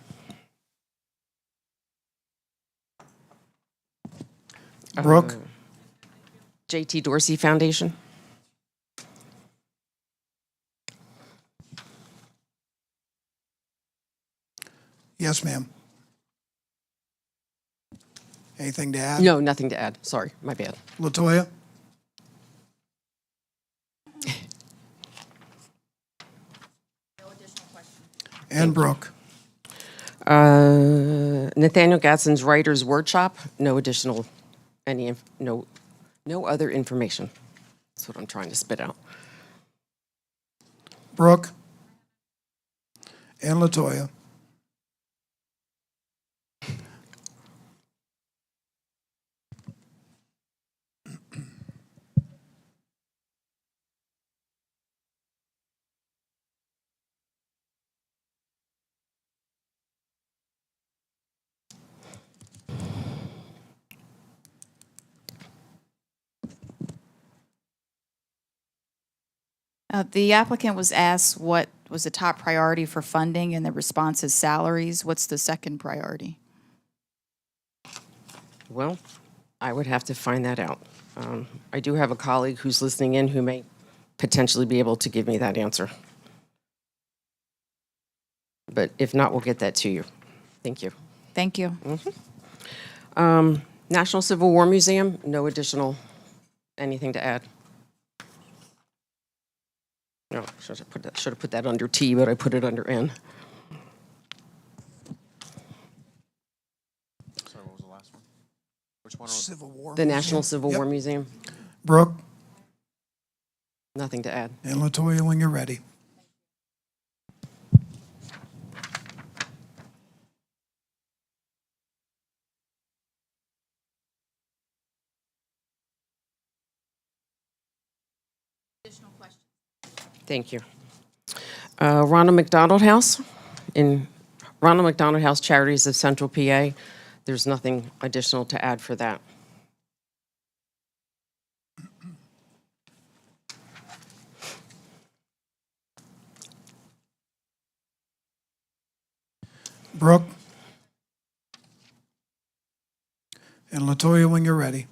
Brooke. JT Dorsey Foundation. Yes, ma'am. Anything to add? No, nothing to add. Sorry, my bad. Latoya? And Brooke? Nathaniel Gadsden's Writers Workshop. No additional, no other information. That's what I'm trying to spit out. Brooke, and Latoya. The applicant was asked what was the top priority for funding, and the response is salaries. What's the second priority? Well, I would have to find that out. I do have a colleague who's listening in who may potentially be able to give me that answer. But if not, we'll get that to you. Thank you. Thank you. National Civil War Museum, no additional, anything to add? No, should have put that under T, but I put it under N. Sorry, what was the last one? Which one? Civil War The Museum. National Civil Yep. War Museum, Brooke, nothing to add. and Latoya when you're ready. Thank you. Ronald McDonald House, in Ronald McDonald House Charities of Central PA, there's nothing additional to add for that. Brooke, and Latoya when you're ready.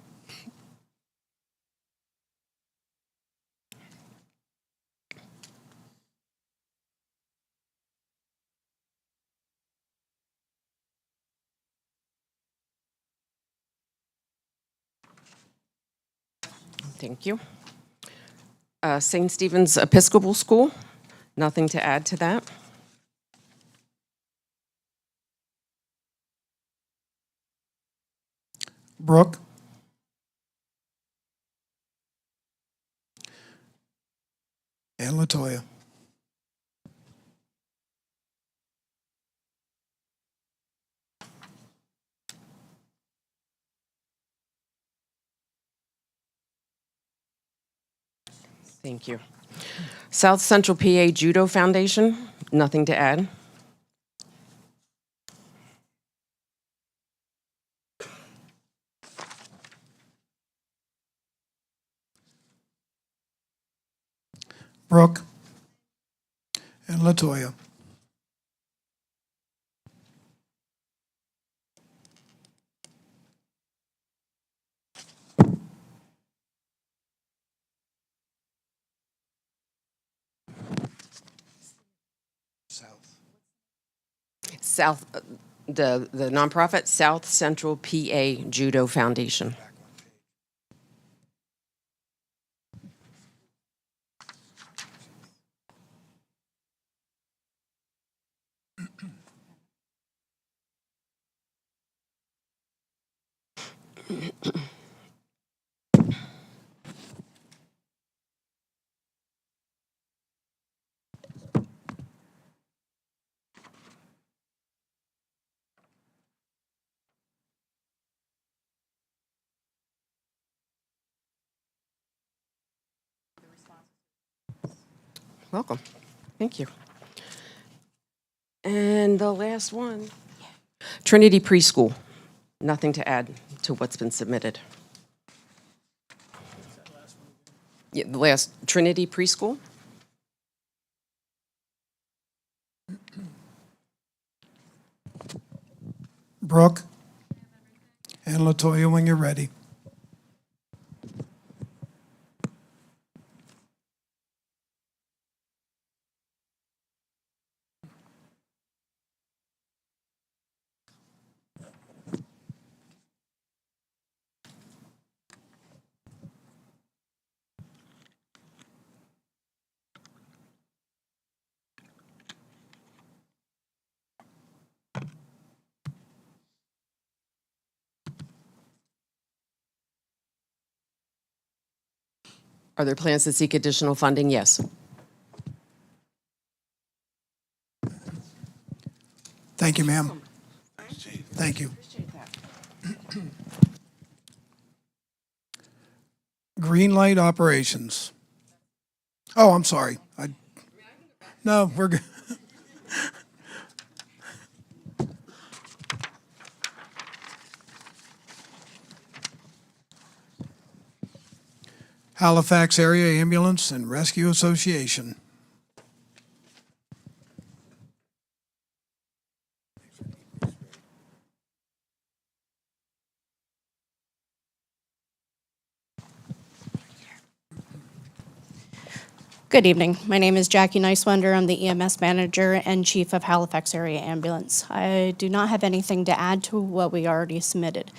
Thank you. St. Stephen's Episcopal School, nothing to add to that. Brooke, and Latoya. Thank you. South Central PA Judo Foundation, nothing to add. Brooke, and Latoya. South, the nonprofit South Central PA Judo Foundation. Welcome. Thank you. And the last one, Trinity Preschool, nothing to add to what's been submitted. Yeah, the last, Trinity Preschool. Brooke, and Latoya when you're ready. Are there plans to seek additional funding? Yes. Thank you, ma'am. Thank you. Green light operations. Oh, I'm sorry. No, we're good. Halifax Area Ambulance and Rescue Association. Good evening. My name is Jackie Nicewender. I'm the EMS manager and chief of Halifax Area Ambulance. I do not have anything to add to what we already submitted,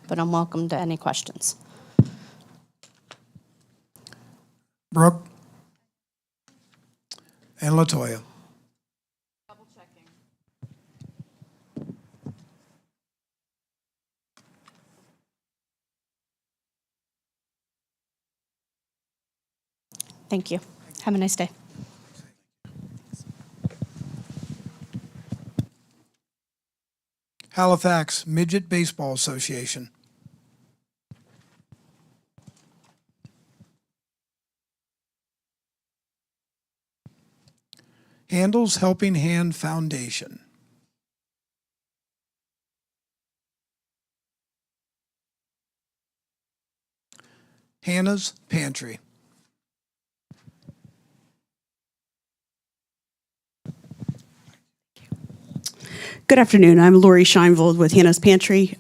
but I'm welcome to any questions. Brooke and Latoya. Thank you. Have a nice day. Halifax Midget Baseball Association. Handel's Helping Hand Foundation. Hannah's Pantry. Good afternoon. I'm Lori Scheinvold with Hannah's Pantry.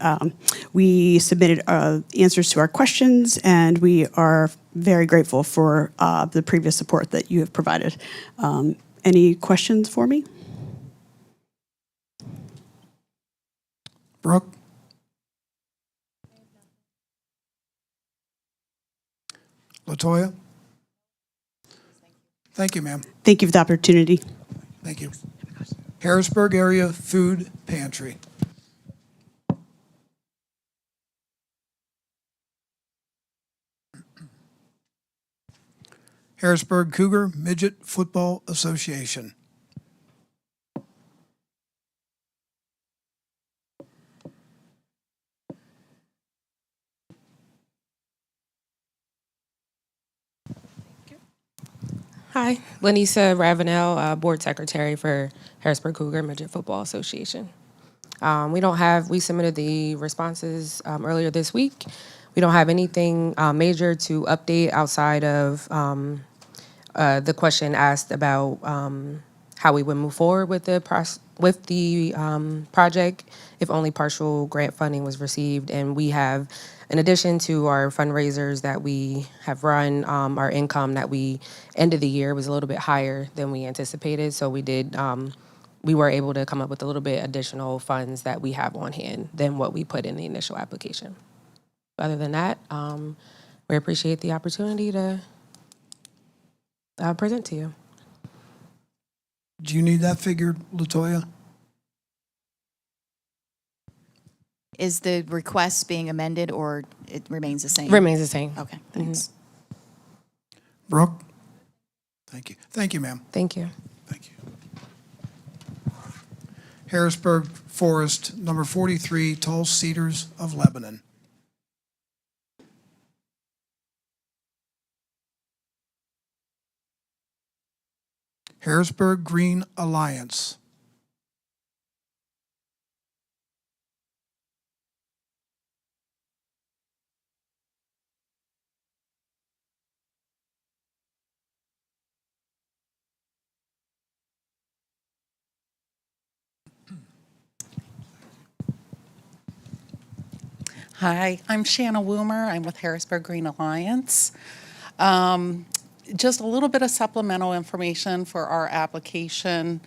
We submitted answers to our questions, and we are very grateful for the previous support that you have provided. Any questions for me? Brooke? Latoya? Thank you, ma'am. Thank you for the opportunity. Thank you. Harrisburg Area Food Pantry. Harrisburg Cougar Midget Football Association. Hi, Lanisa Ravenel, Board Secretary for Harrisburg Cougar Midget Football Association. We submitted the responses earlier this week. We don't have anything major to update outside of the question asked about how we would move forward with the project if only partial grant funding was received. And we have, in addition to our fundraisers that we have run, our income that we ended the year was a little bit higher than we anticipated. So we were able to come up with a little bit additional funds that we have on hand than what we put in the initial application. Other than that, we appreciate the opportunity to present to you. Do you need that figure, Latoya? Is the request being amended or it remains the same? Remains the same. Okay, thanks. Brooke? Thank you. Thank you, ma'am. Thank you. Thank you. Harrisburg Forest, number 43, Tall Cedars of Lebanon. Harrisburg Green Alliance. Hi, I'm Shanna Woomer. I'm with Harrisburg Green Alliance. Just a little bit of supplemental information for our application,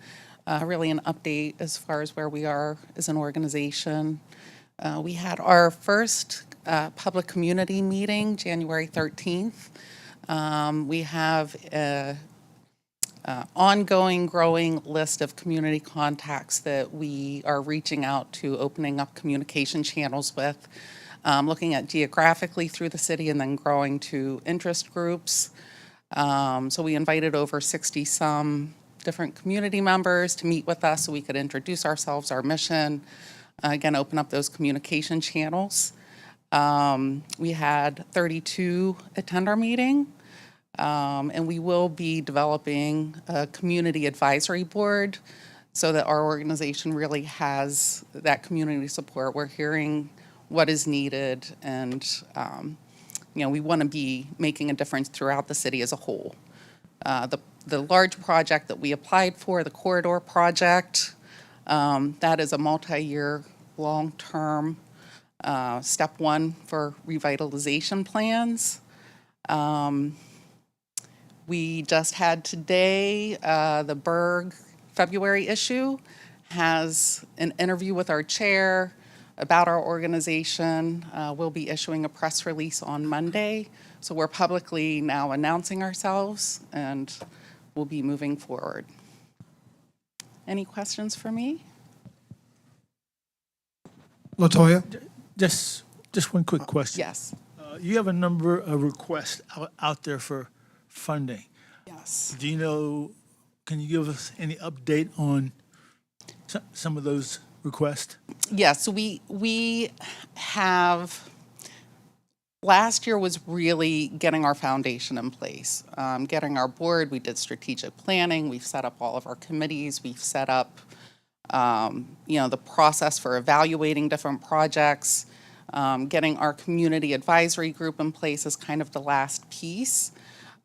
really an update as far as where we are as an organization. We had our first public community meeting January 13th. We have an ongoing, growing list of community contacts that we are reaching out to, opening up communication channels with. looking at geographically through the city and then growing to interest groups. So we invited over 60-some different community members to meet with us so we could introduce ourselves, our mission, again, open up those communication channels. We had 32 attend our meeting, and we will be developing a community advisory board so that our organization really has that community support. We're hearing what is needed, and we want to be making a difference throughout the city as a whole. The large project that we applied for, the corridor project, that is a multi-year, long-term step one for revitalization plans. We just had today, the Berg February issue has an interview with our chair about our organization. We'll be issuing a press release on Monday. So we're publicly now announcing ourselves, and we'll be moving forward. Any questions for me? Latoya? Just one quick question. Yes. You have a number of requests out there for funding. Yes. Do you know, can you give us any update on some of those requests? Yes, so we have, last year was really getting our foundation in place, getting our board. We did strategic planning. We've set up all of our committees. We've set up, the process for evaluating different projects. Getting our community advisory group in place is kind of the last piece.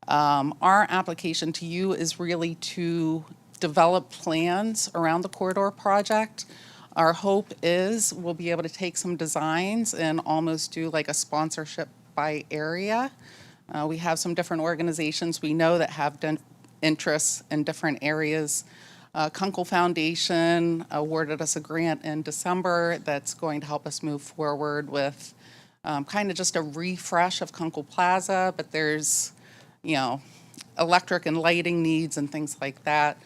Our application to you is really to develop plans around the corridor project. Our hope is we'll be able to take some designs and almost do like a sponsorship by area. We have some different organizations we know that have interests in different areas. Kunkel Foundation awarded us a grant in December that's going to help us move forward with kind of just a refresh of Kunkel Plaza, but there's, electric and lighting needs and things like that.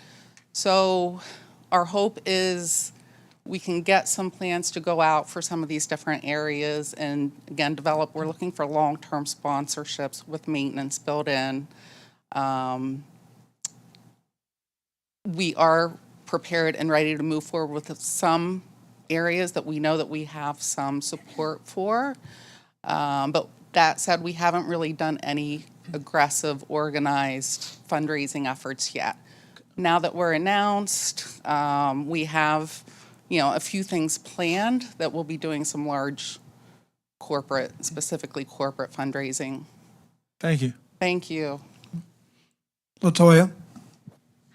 So our hope is we can get some plans to go out for some of these different areas and again, we're looking for long-term sponsorships with maintenance built in. We are prepared and ready to move forward with some areas that we know that we have some support for. But that said, we haven't really done any aggressive, organized fundraising efforts yet. Now that we're announced, we have, a few things planned that we'll be doing some large specifically corporate fundraising. Thank you. Thank you. Latoya?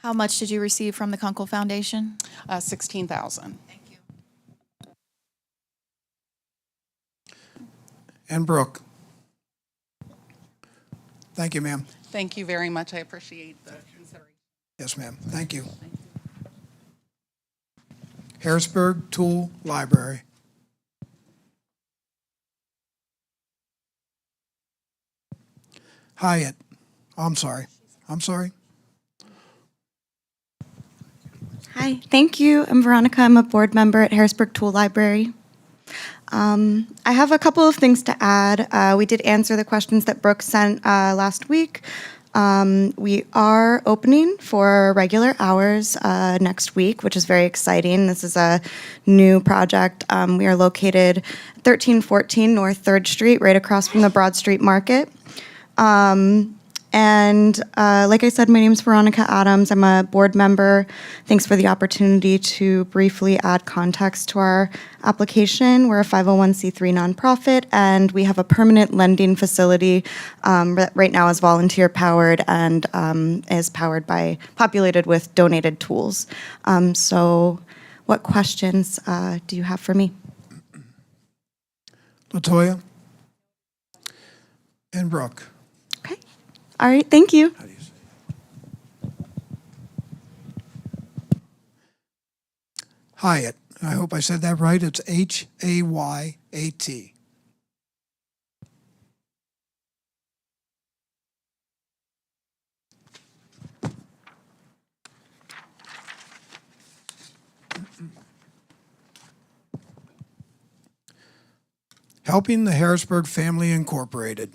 How much did you receive from the Kunkel Foundation? $16,000. Thank you. And Brooke? Thank you, ma'am. Thank you very much. I appreciate the consideration. Yes, ma'am. Thank you. Harrisburg Tool Library. Hyatt. I'm sorry. Hi, thank you. I'm Veronica. I'm a board member at Harrisburg Tool Library. I have a couple of things to add. We did answer the questions that Brooke sent last week. We are opening for regular hours next week, which is very exciting. This is a new project. We are located 1314 North 3rd Street, right across from the Broad Street Market. Like I said, my name is Veronica Adams. I'm a board member. Thanks for the opportunity to briefly add context to our application. We're a 501c3 nonprofit, and we have a permanent lending facility that right now is volunteer powered and is populated with donated tools. So what questions do you have for me? Latoya? And Brooke? All right, thank you. Hyatt. I hope I said that right. It's Hayat. Helping the Harrisburg Family Incorporated.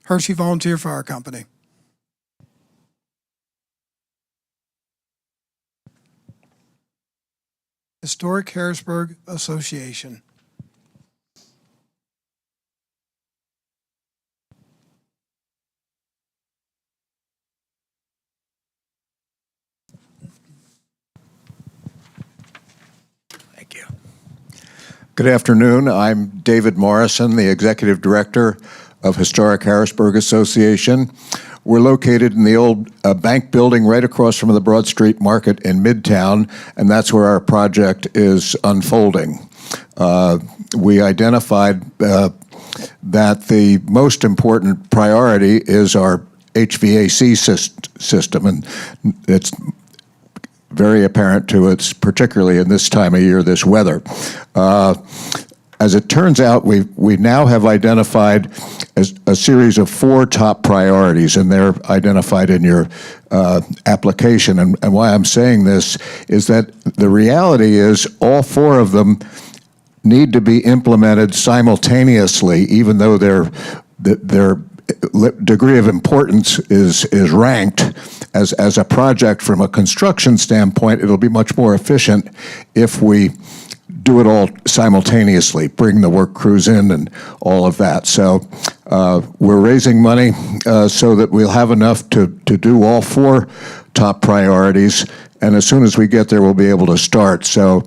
Hershey Volunteer Fire Company. Historic Harrisburg Association. Good afternoon. I'm David Morrison, the Executive Director of Historic Harrisburg Association. We're located in the old bank building right across from the Broad Street Market in Midtown, and that's where our project is unfolding. We identified that the most important priority is our HVAC system, and it's very apparent to us, particularly in this time of year, this weather. As it turns out, we now have identified a series of 4 top priorities, and they're identified in your application. And why I'm saying this is that the reality is all 4 of them need to be implemented simultaneously, even though their degree of importance is ranked as a project from a construction standpoint. It'll be much more efficient if we do it all simultaneously, bring the work crews in and all of that. So we're raising money so that we'll have enough to do all 4 top priorities, and as soon as we get there, we'll be able to start. So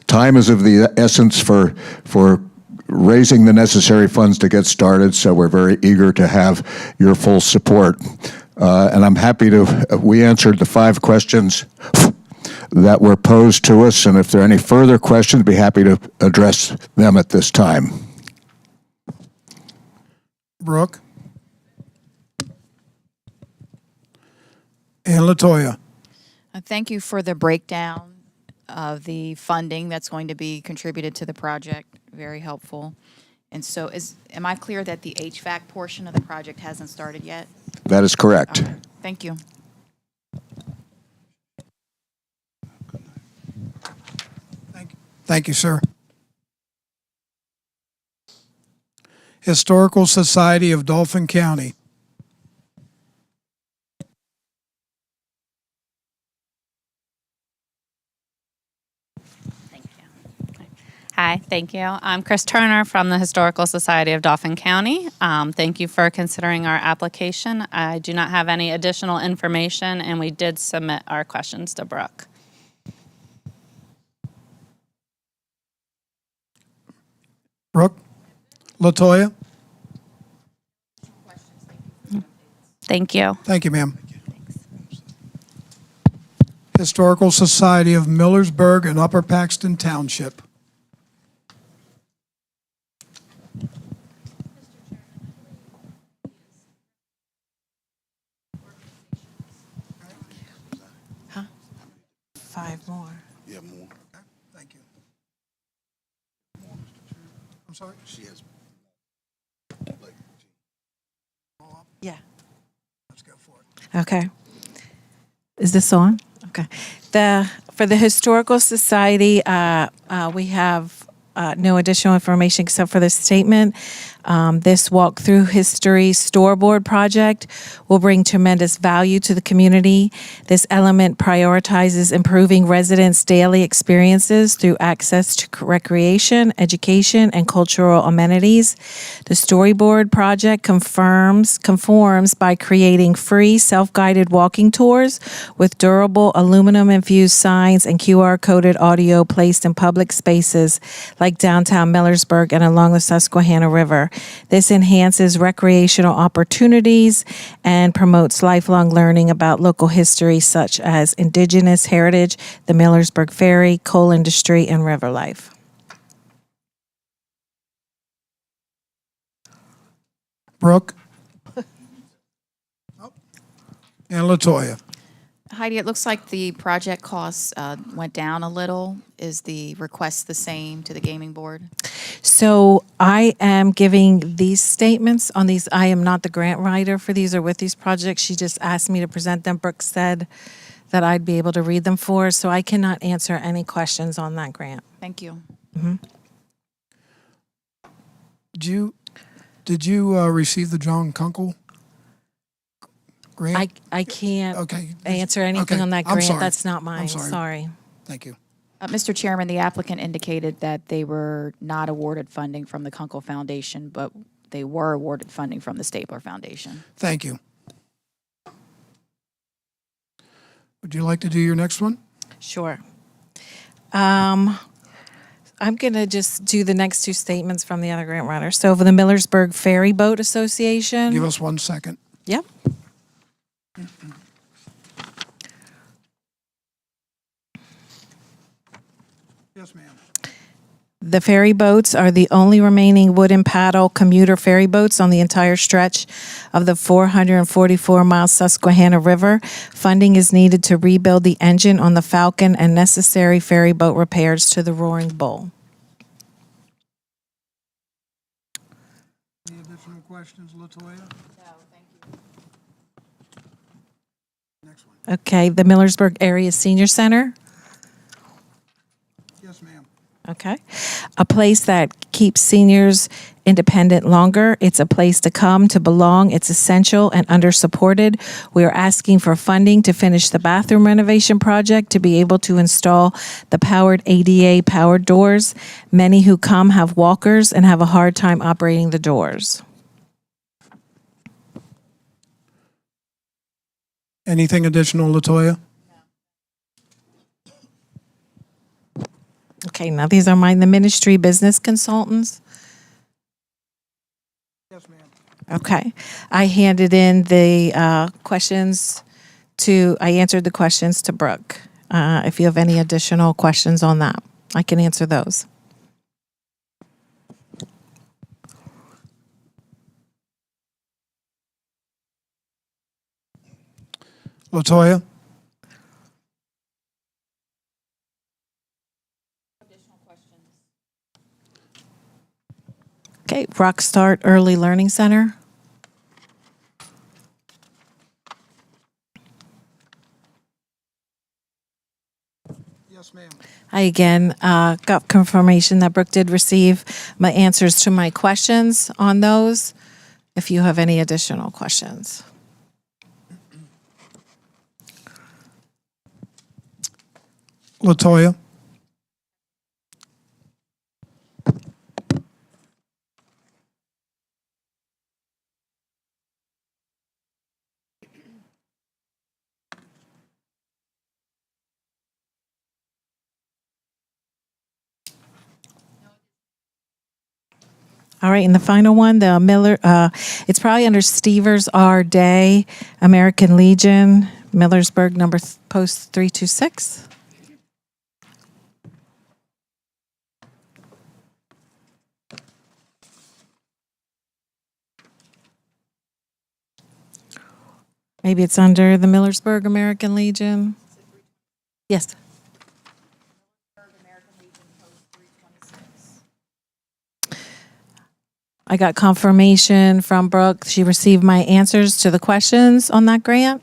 time is of the essence for raising the necessary funds to get started, so we're very eager to have your full support. And I'm happy we answered the 5 questions that were posed to us, and if there are any further questions, be happy to address them at this time. Brooke. And LaToya. Thank you for the breakdown of the funding that's going to be contributed to the project. Very helpful. And so am I clear that the HVAC portion of the project hasn't started yet? That is correct. Okay. Thank you. Thank you, sir. Historical Society of Dauphin County. Hi, thank you. I'm Chris Turner from the Historical Society of Dauphin County. Thank you for considering our application. I do not have any additional information, and we did submit our questions to Brooke. Brooke. LaToya. Thank you. Thank you, ma'am. Historical Society of Millersburg and Upper Paxton Township. Huh? 5 more. Yeah, more. Thank you. I'm sorry? She has. Yeah. Let's go for it. Okay. Is this on? Okay. For the Historical Society, we have no additional information except for this statement. This walk-through history storyboard project will bring tremendous value to the community. This element prioritizes improving residents' daily experiences through access to recreation, education, and cultural amenities. The storyboard project conforms by creating free self-guided walking tours with durable aluminum-infused signs and QR-coded audio placed in public spaces like downtown Millersburg and along the Susquehanna River. This enhances recreational opportunities and promotes lifelong learning about local history such as indigenous heritage, the Millersburg Ferry, coal industry, and river life. Brooke. And Latoya. Heidi, it looks like the project costs went down a little. Is the request the same to the gaming board? So I am giving these statements on these. I am not the grant writer for these or with these projects. She just asked me to present them. Brooke said that I'd be able to read them for her, so I cannot answer any questions on that grant. Thank you. Did you receive the John Kunkel grant? I can't Okay. answer anything Okay. on that I'm grant. sorry. That's not I'm mine. sorry. Sorry. Thank you. Mr. Chairman, the applicant indicated that they were not awarded funding from the Kunkel Foundation, but they were awarded funding from the Stabler Foundation. Thank you. Would you like to do your next one? Sure. I'm going to just do the next two statements from the other grant writer. So for the Millersburg Ferry Boat Association. Give us 1 second. Yep. Yes, ma'am. The ferry boats are the only remaining wooden paddle commuter ferry boats on the entire stretch of the 444-mile Susquehanna River. Funding is needed to rebuild the engine on the Falcon and necessary ferry boat repairs to the Roaring Bull. Any additional questions, Latoya? No, thank you. Next one. Okay, the Millersburg Area Senior Center. Yes, ma'am. Okay. A place that keeps seniors independent longer. It's a place to come, to belong. It's essential and under-supported. We are asking for funding to finish the bathroom renovation project to be able to install the powered ADA powered doors. Many who come have walkers and have a hard time operating the doors. Anything additional, Latoya? Okay, now these are the ministry business consultants. Yes, ma'am. Okay. I handed in the questions I answered the questions to Brooke. If you have any additional questions on that, I can answer those. Latoya? Okay, Rock Start Early Learning Center. Yes, ma'am. I again got confirmation that Brooke did receive my answers to my questions on those. If you have any additional questions. Latoya? All right, and the final one, the Miller, it's probably under Stevers R. Day, American Legion, Millersburg, post 326. Maybe it's under the Millersburg American Legion. Yes. I got confirmation from Brooke. She received my answers to the questions on that grant.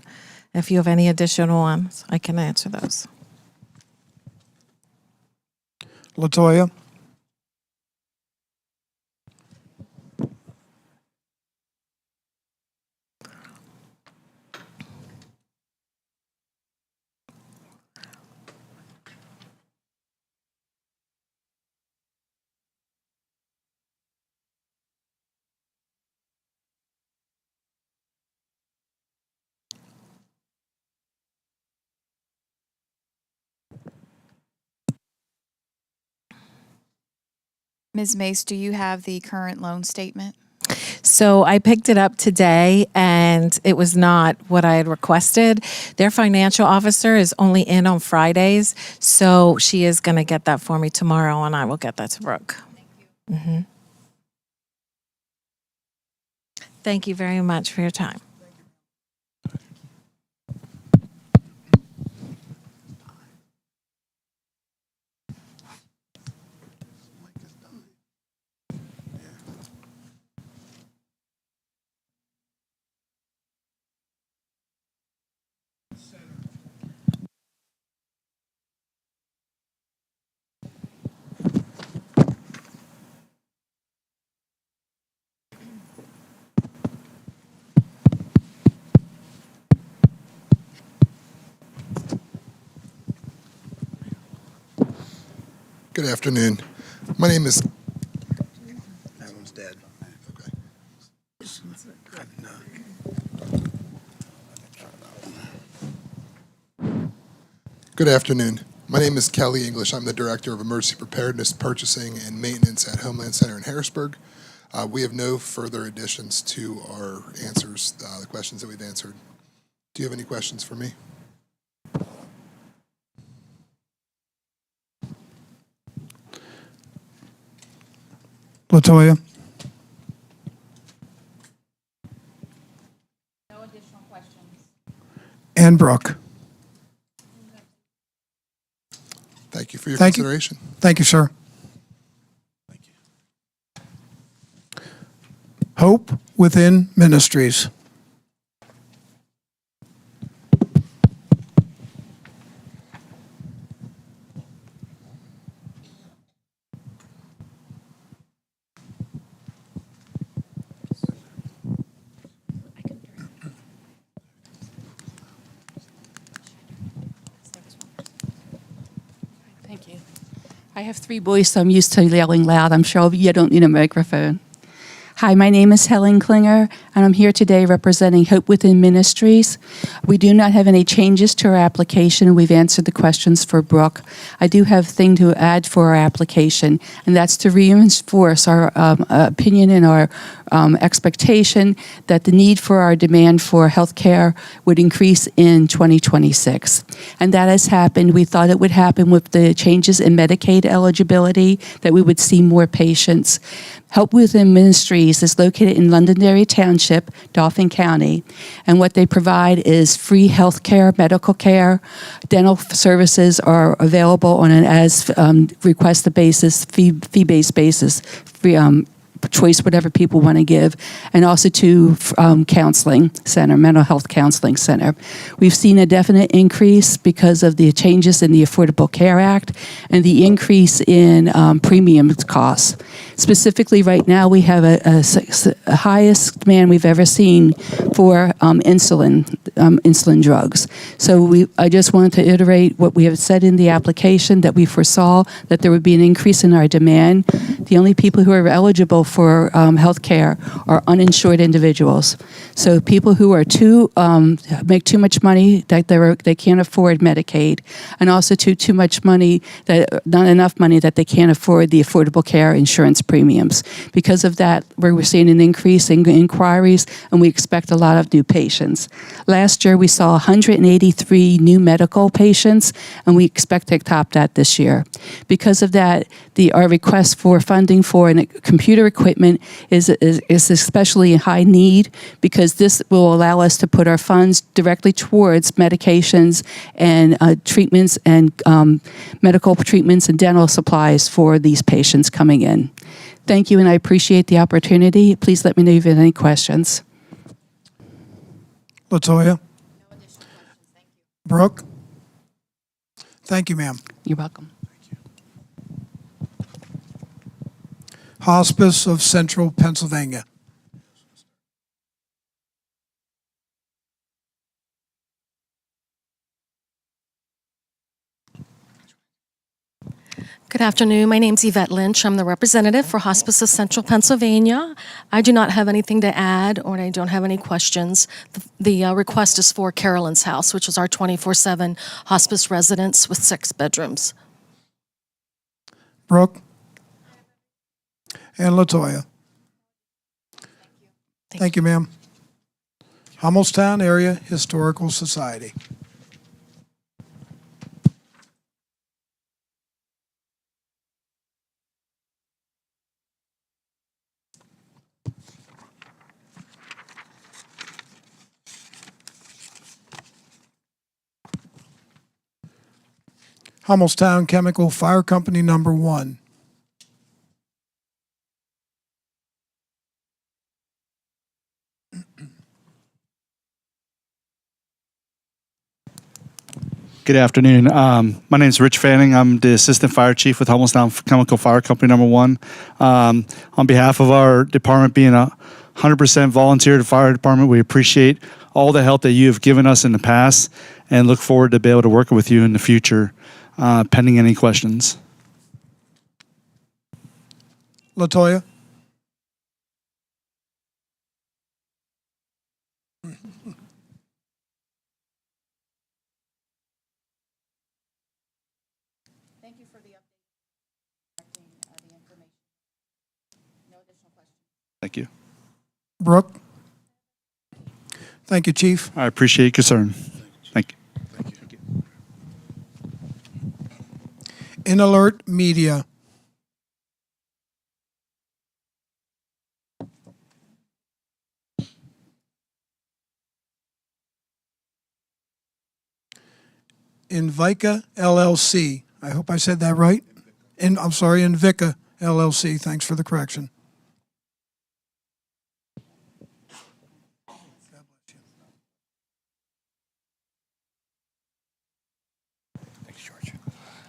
If you have any additional ones, I can answer those. Latoya? Ms. Mace, do you have the current loan statement? So I picked it up today and it was not what I had requested. Their financial officer is only in on Fridays, so she is going to get that for me tomorrow and I will get that to Brooke. Thank you. Thank you very much for your time. Good afternoon. My name is. That one's dead. Okay. Good afternoon. My name is Kelly English. I'm the Director of Emergency Preparedness, Purchasing, and Maintenance at Homeland Center in Harrisburg. We have no further additions to our answers, the questions that we've answered. Do you have any questions for me? Latoya. No additional questions. And Brooke. Thank you for your Thank you. consideration. Thank you, sir. Hope Within Ministries. Thank you. I have 3 boys, so I'm used to yelling loud. I'm sure you don't need a microphone. Hi, my name is Helen Klinger, and I'm here today representing Hope Within Ministries. We do not have any changes to our application. We've answered the questions for Brooke. I do have a thing to add for our application, and that's to reinforce our opinion and our expectation that the need for our demand for health care would increase in 2026. And that has happened. We thought it would happen with the changes in Medicaid eligibility, that we would see more patients. Hope Within Ministries is located in Londonderry Township, Dauphin County, and what they provide is free health care, medical care. Dental services are available on an as requested basis, fee-based basis, free choice, whatever people want to give, and also to counseling center, mental health counseling center. We've seen a definite increase because of the changes in the Affordable Care Act and the increase in premium costs. Specifically, right now, we have a highest demand we've ever seen for insulin drugs. So I just wanted to iterate what we have said in the application, that we foresaw that there would be an increase in our demand. The only people who are eligible for health care are uninsured individuals. So people who are make too much money that they can't afford Medicaid, and also too much money, that not enough money that they can't afford the Affordable Care Insurance premiums. Because of that, we're seeing an increase in inquiries, and we expect a lot of new patients. Last year, we saw 183 new medical patients, and we expect to top that this year. Because of that, our request for funding for computer equipment is especially in high need, because this will allow us to put our funds directly towards medications and treatments and medical treatments and dental supplies for these patients coming in. Thank you, and I appreciate the opportunity. Please let me know if you have any questions. Latoya. Brooke. Thank you, ma'am. You're welcome. Hospice of Central Pennsylvania. Good afternoon. My name's Yvette Lynch. I'm the representative for Hospice of Central Pennsylvania. I do not have anything to add, or I don't have any questions. The request is for Carolyn's House, which is our 24/7 hospice residence with 6 bedrooms. Brooke. And Latoya. Thank you, ma'am. Hummelstown Area Historical Society. Hummelstown Chemical Fire Company number 1. Good afternoon. My name is Rich Fanning. I'm the Assistant Fire Chief with Hummelstown Chemical Fire Company Number 1. On behalf of our department being a 100% volunteer fire department, we appreciate all the help that you have given us in the past and look forward to be able to work with you in the future, pending any questions. Latoya? Thank you for the update. The information. No additional questions. Thank you. Brooke? Thank you, Chief. I appreciate your concern. Thank you. In Alert Media. Invika LLC. I hope I said that right. I'm sorry, Invika LLC. Thanks for the correction.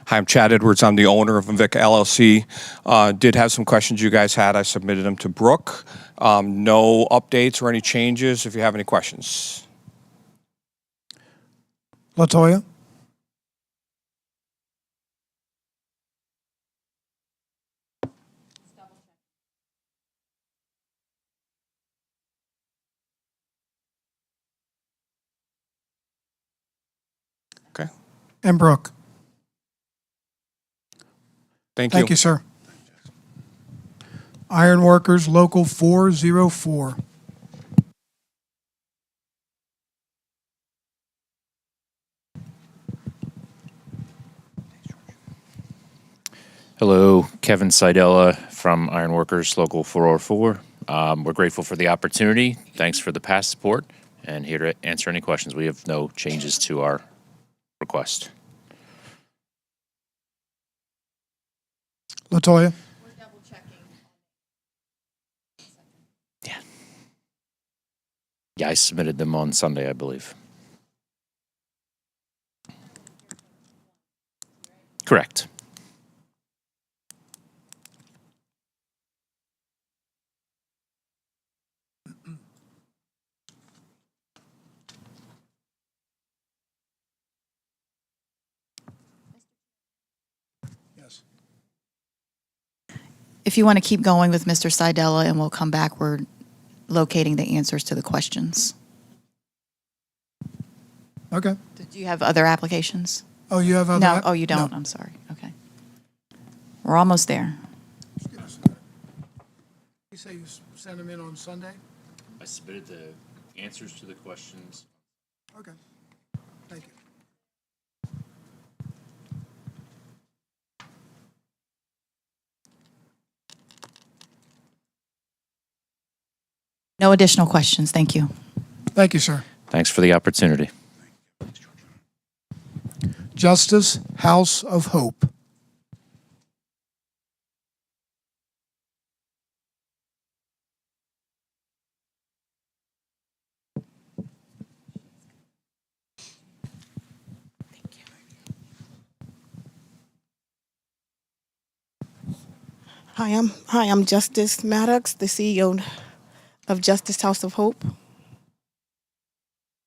Hi, I'm Chad Edwards. I'm the owner of Invika LLC. Did have some questions you guys had. I submitted them to Brooke. No updates or any changes if you have any questions. Latoya? Okay. And Brooke? Thank you. Thank you, sir. Ironworkers Local 404. Hello, Kevin Seidella from Ironworkers Local 404. We're grateful for the opportunity. Thanks for the past support, and here to answer any questions. We have no changes to our request. Latoya? Yeah, I submitted them on Sunday, I believe. Correct. If you want to keep going with Mr. Seidella, and we'll come back, we're locating the answers to the questions. Okay. Do you have other applications? Oh, you have other? No, oh, you don't? No. I'm sorry. Okay. We're almost there. You say you sent them in on Sunday? I submitted the answers to the questions. Okay. Thank you. No additional questions. Thank you. Thank you, sir. Thanks for the opportunity. Justice House of Hope. Hi, I'm Justice Maddox, the CEO of Justice House of Hope.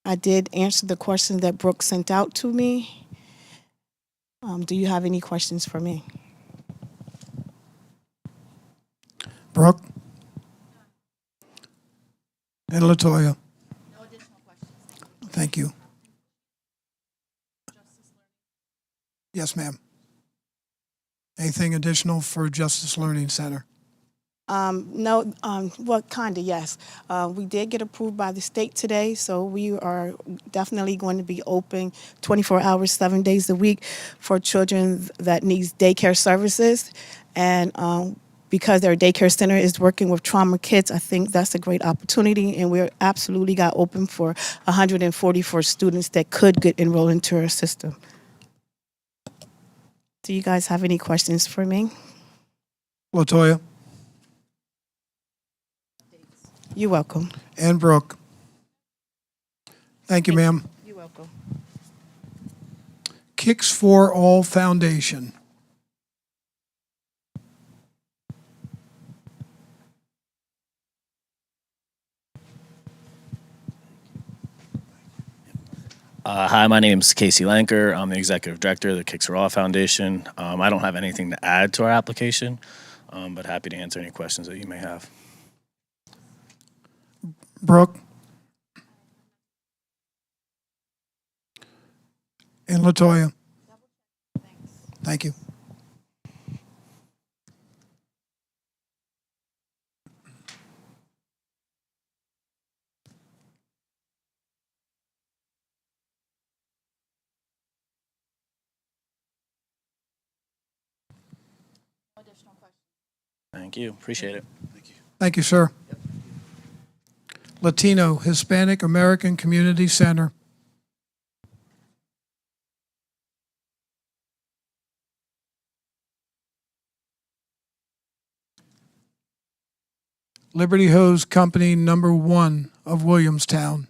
I did answer the questions that Brooke sent out to me. Do you have any questions for me? Brooke? And Latoya? No additional questions. Thank you. Yes, ma'am. Anything additional for Justice Learning Center? No, well, kind of, yes. We did get approved by the state today, so we are definitely going to be open 24 hours, 7 days a week for children that needs daycare services. And because their daycare center is working with trauma kids, I think that's a great opportunity. And we're absolutely got open for 144 students that could get enrolled into our system. Do you guys have any questions for me? Latoya? You're welcome. And Brooke? Thank you, ma'am. You're welcome. Kicks for All Foundation. Hi, my name's Casey Lanker. I'm the executive director of the Kicks for All Foundation. I don't have anything to add to our application, but happy to answer any questions that you may have. Brooke? And Latoya? Thank you. Thank you. Appreciate it. Thank you, sir. Latino Hispanic American Community Center. Liberty Hose Company number 1 of Williamstown.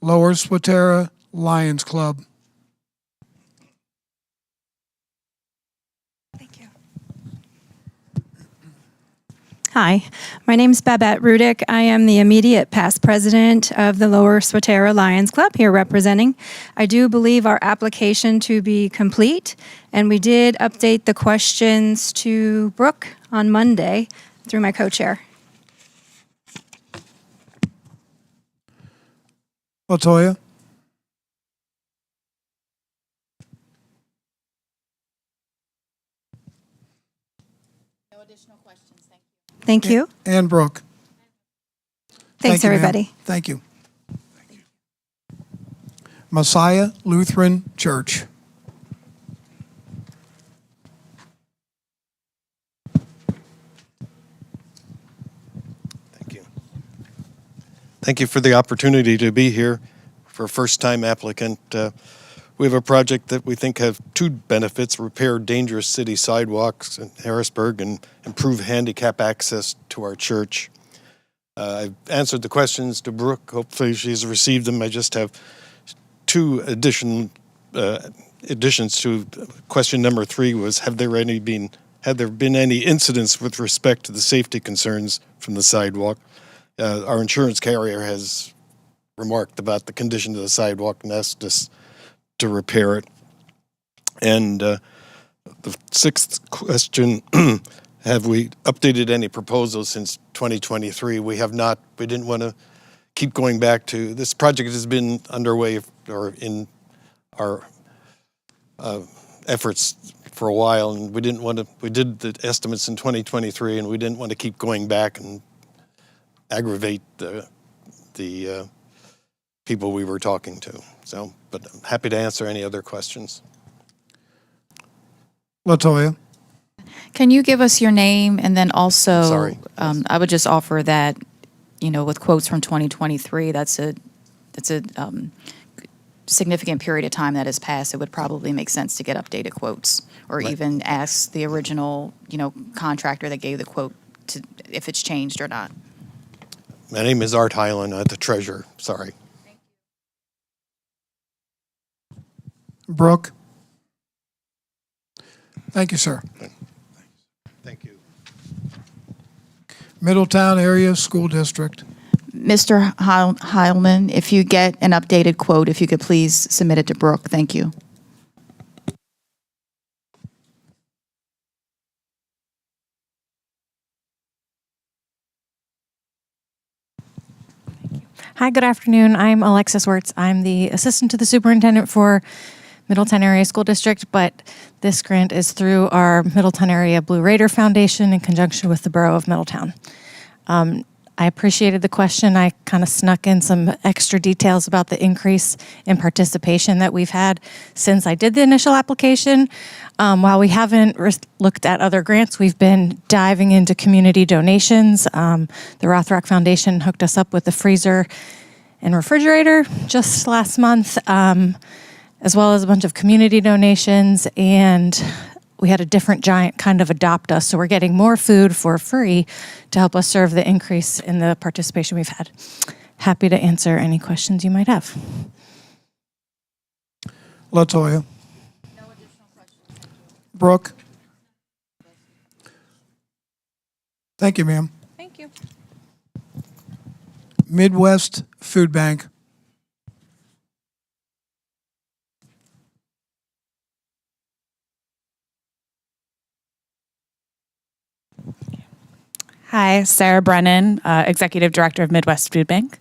Lower Swatara Lions Club. Hi, my name is Babette Rudick. I am the immediate past president of the Lower Swatara Lions Club, here representing. I do believe our application to be complete, and we did update the questions to Brooke on Monday through my co-chair. Latoya? Thank you. And Brooke. Thanks, Thank you, ma'am. everybody. Thank you. Messiah Lutheran Church. Thank you for the opportunity to be here for a first-time applicant. We have a project that we think have two benefits: repair dangerous city sidewalks in Harrisburg and improve handicap access to our church. I've answered the questions to Brooke. Hopefully she's received them. I just have two additions to question number 3 was, have there been any incidents with respect to the safety concerns from the sidewalk? Our insurance carrier has remarked about the condition of the sidewalk and asked us to repair it. And the 6th question, have we updated any proposals since 2023? We have not. We didn't want to keep going back to, this project has been underway or in our efforts for a while, and we didn't want to, we did the estimates in 2023, and we didn't want to keep going back and aggravate the people we were talking to. So, but I'm happy to answer any other questions. Latoya? Can you give us your name and then also, Sorry. I would just offer that, you know, with quotes from 2023, that's a significant period of time that has passed. It would probably make sense to get updated quotes or Right. even ask the original, you know, contractor that gave the quote to, if it's changed or not. My name is Art Hyland. I'm the treasurer. Sorry. Brooke? Thank you, sir. Thank you. Middletown Area School District. Mr. Heilman, if you get an updated quote, if you could please submit it to Brooke. Thank you. Hi, good afternoon. I'm Alexis Wirtz. I'm the assistant to the superintendent for Middletown Area School District, but this grant is through our Middletown Area Blue Raider Foundation in conjunction with the Borough of Middletown. I appreciated the question. I kind of snuck in some extra details about the increase in participation that we've had since I did the initial application. While we haven't looked at other grants, we've been diving into community donations. The Rothrock Foundation hooked us up with a freezer and refrigerator just last month, as well as a bunch of community donations. And we had a different giant kind of adopt us. So we're getting more food for free to help us serve the increase in the participation we've had. Happy to answer any questions you might have. Latoya. Brooke. Thank you, ma'am. Thank you. Midwest Food Bank. Hi, Sarah Brennan, Executive Director of Midwest Food Bank.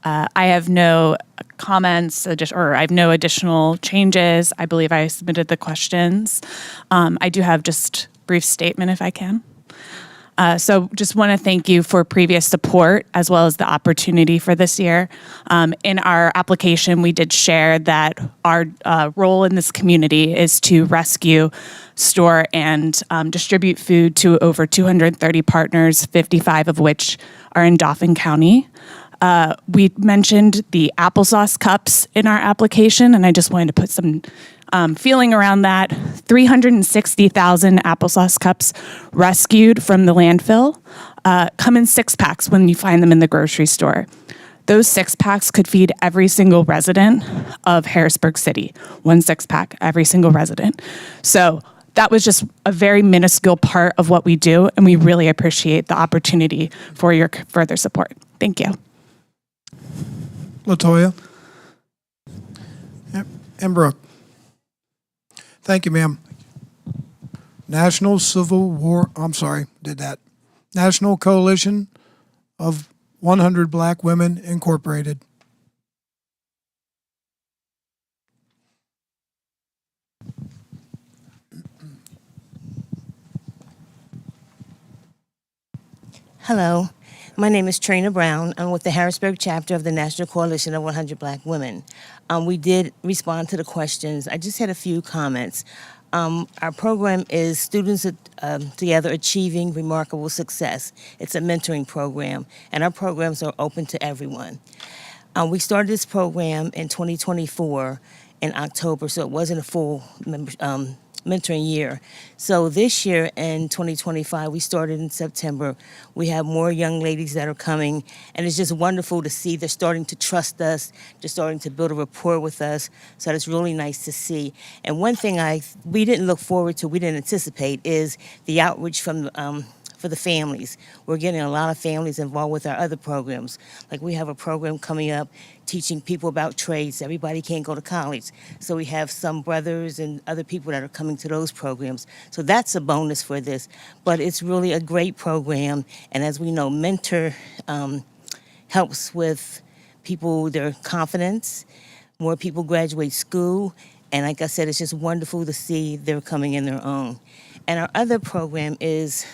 I have no comments or I have no additional changes. I believe I submitted the questions. I do have just a brief statement if I can. So just want to thank you for previous support as well as the opportunity for this year. In our application, we did share that our role in this community is to rescue, store, and distribute food to over 230 partners, 55 of which are in Dauphin County. We mentioned the applesauce cups in our application, and I just wanted to put some feeling around that. 360,000 applesauce cups rescued from the landfill come in 6-packs when you find them in the grocery store. Those 6-packs could feed every single resident of Harrisburg City. 1 6-pack, every single resident. So that was just a very minuscule part of what we do, and we really appreciate the opportunity for your further support. Thank you. Latoya. Yep. And Brooke. Thank you, ma'am. National Coalition of 100 Black Women Incorporated. Hello, my name is Trina Brown. I'm with the Harrisburg chapter of the National Coalition of 100 Black Women. We did respond to the questions. I just had a few comments. Our program is Students Together Achieving Remarkable Success. It's a mentoring program, and our programs are open to everyone. We started this program in 2024 in October, so it wasn't a full mentoring year. So this year in 2025, we started in September. We have more young ladies that are coming, and it's just wonderful to see they're starting to trust us. They're starting to build a rapport with us. So that's really nice to see. And one thing we didn't look forward to, we didn't anticipate, is the outreach from for the families. We're getting a lot of families involved with our other programs. Like we have a program coming up teaching people about trades. Everybody can't go to college. So we have some brothers and other people that are coming to those programs. So that's a bonus for this. But it's really a great program. And as we know, Mentor helps with people, their confidence. More people graduate school. And like I said, it's just wonderful to see they're coming in their own. And our other program is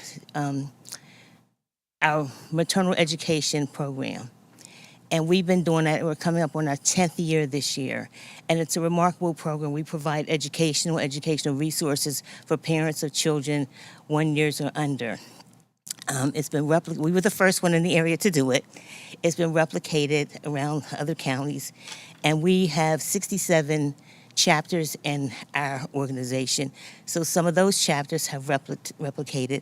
our maternal education program. And we've been doing that. We're coming up on our 10th year this year. And it's a remarkable program. We provide educational resources for parents of children 1 year or under. It's been we were the first one in the area to do it. It's been replicated around other counties. And we have 67 chapters in our organization. So some of those chapters have replicated.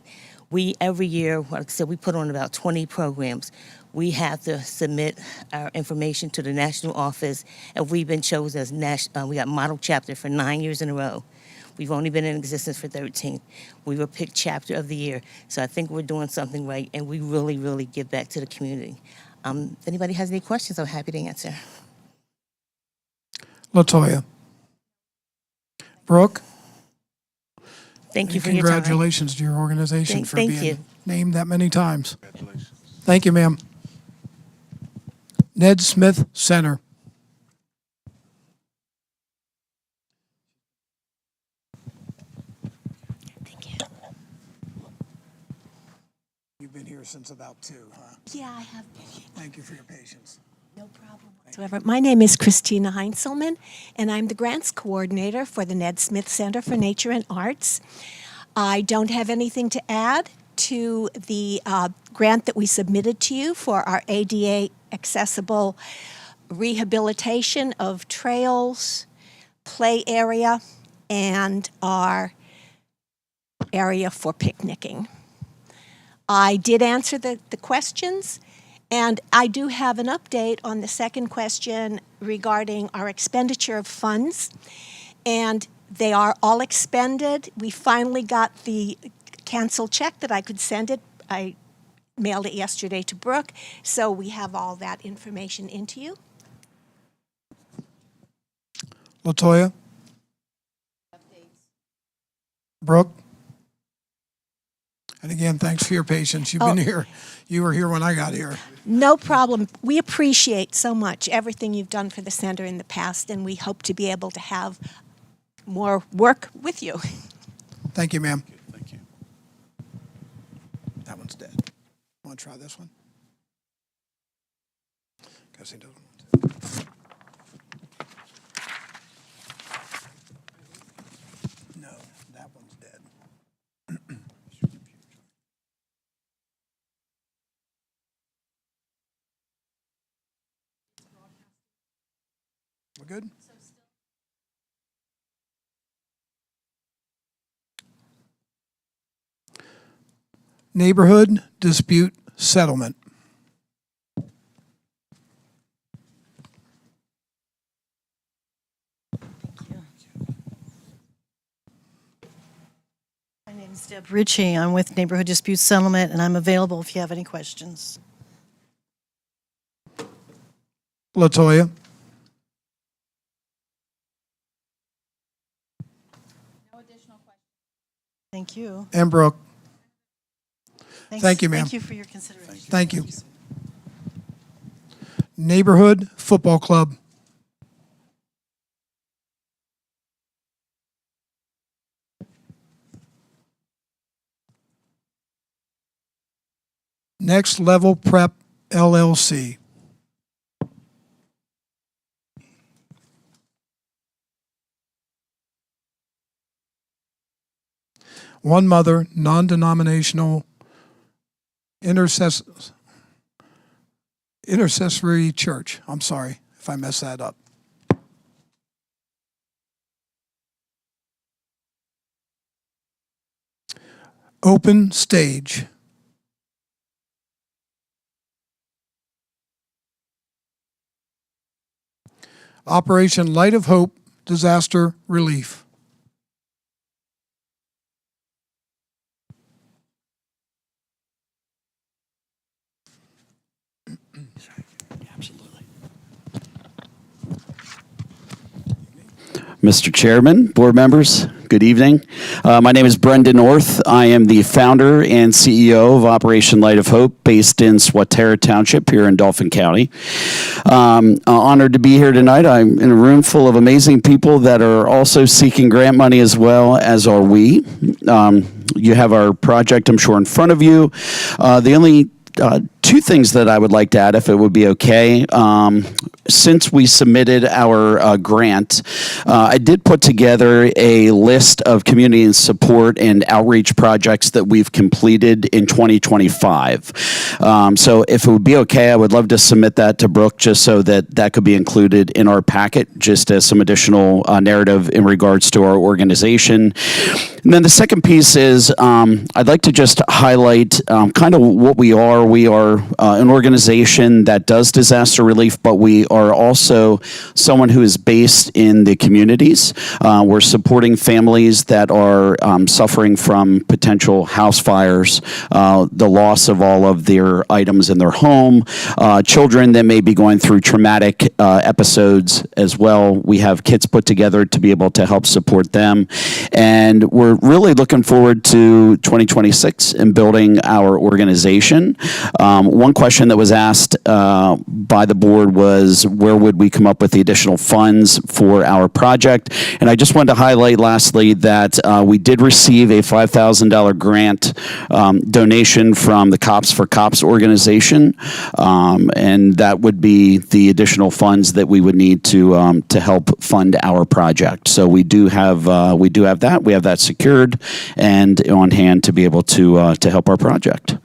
We, every year, like I said, we put on about 20 programs. We have to submit our information to the national office, and we've been chosen as we got model chapter for 9 years in a row. We've only been in existence for 13. We were picked chapter of the year. So I think we're doing something right, and we really, really give back to the community. If anybody has any questions, I'm happy to answer. Latoya. Brooke. Thank you for your time. Congratulations to your organization for Thank being you. named that many times. Congratulations. Thank you, ma'am. Ned Smith Center. Thank you. You've been here since about 2, huh? Yeah, I have been. Thank you for your patience. No problem whatsoever. My name is Christina Heinzelman, and I'm the grants coordinator for the Ned Smith Center for Nature and Arts. I don't have anything to add to the grant that we submitted to you for our ADA accessible rehabilitation of trails, play area, and our area for picnicking. I did answer the questions, and I do have an update on the second question regarding our expenditure of funds, and they are all expended. We finally got the canceled check that I could send it. I mailed it yesterday to Brooke, so we have all that information into you. Latoya? Brooke? And again, thanks for your patience. You've been here. You were here when I got here. No problem. We appreciate so much everything you've done for the center in the past, and we hope to be able to have more work with you. Thank you, ma'am. Thank you. That one's dead. Want to try this one? Because he doesn't want to. No, that one's dead. We're good? Neighborhood dispute settlement. My name is Deb Ritchie. I'm with Neighborhood Dispute Settlement, and I'm available if you have any questions. Latoya? Thank you. And Brooke? Thanks. Thank you, ma'am. Thank you for your consideration. Thank you. Neighborhood Football Club. Next Level Prep LLC. One Mother Non-Denominational Intercessory Church. I'm sorry if I messed that up. Open Stage. Operation Light of Hope Disaster Relief. Mr. Chairman, board members, good evening. My name is Brendan North. I am the founder and CEO of Operation Light of Hope, based in Swatara Township here in Dauphin County. Honored to be here tonight. I'm in a room full of amazing people that are also seeking grant money, as well as are we. You have our project, I'm sure, in front of you. The only two things that I would like to add, if it would be okay. Since we submitted our grant, I did put together a list of community and support and outreach projects that we've completed in 2025. So if it would be okay, I would love to submit that to Brooke, just so that that could be included in our packet, just as some additional narrative in regards to our organization. And then the second piece is I'd like to just highlight kind of what we are. We are an organization that does disaster relief, but we are also someone who is based in the communities. We're supporting families that are suffering from potential house fires, the loss of all of their items in their home, children that may be going through traumatic episodes as well. We have kits put together to be able to help support them. And we're really looking forward to 2026 and building our organization. One question that was asked by the board was, where would we come up with the additional funds for our project? And I just wanted to highlight lastly that we did receive a $5,000 grant donation from the Cops for Cops organization, and that would be the additional funds that we would need to help fund our project. So we do have that. We have that secured and on hand to be able to help our project.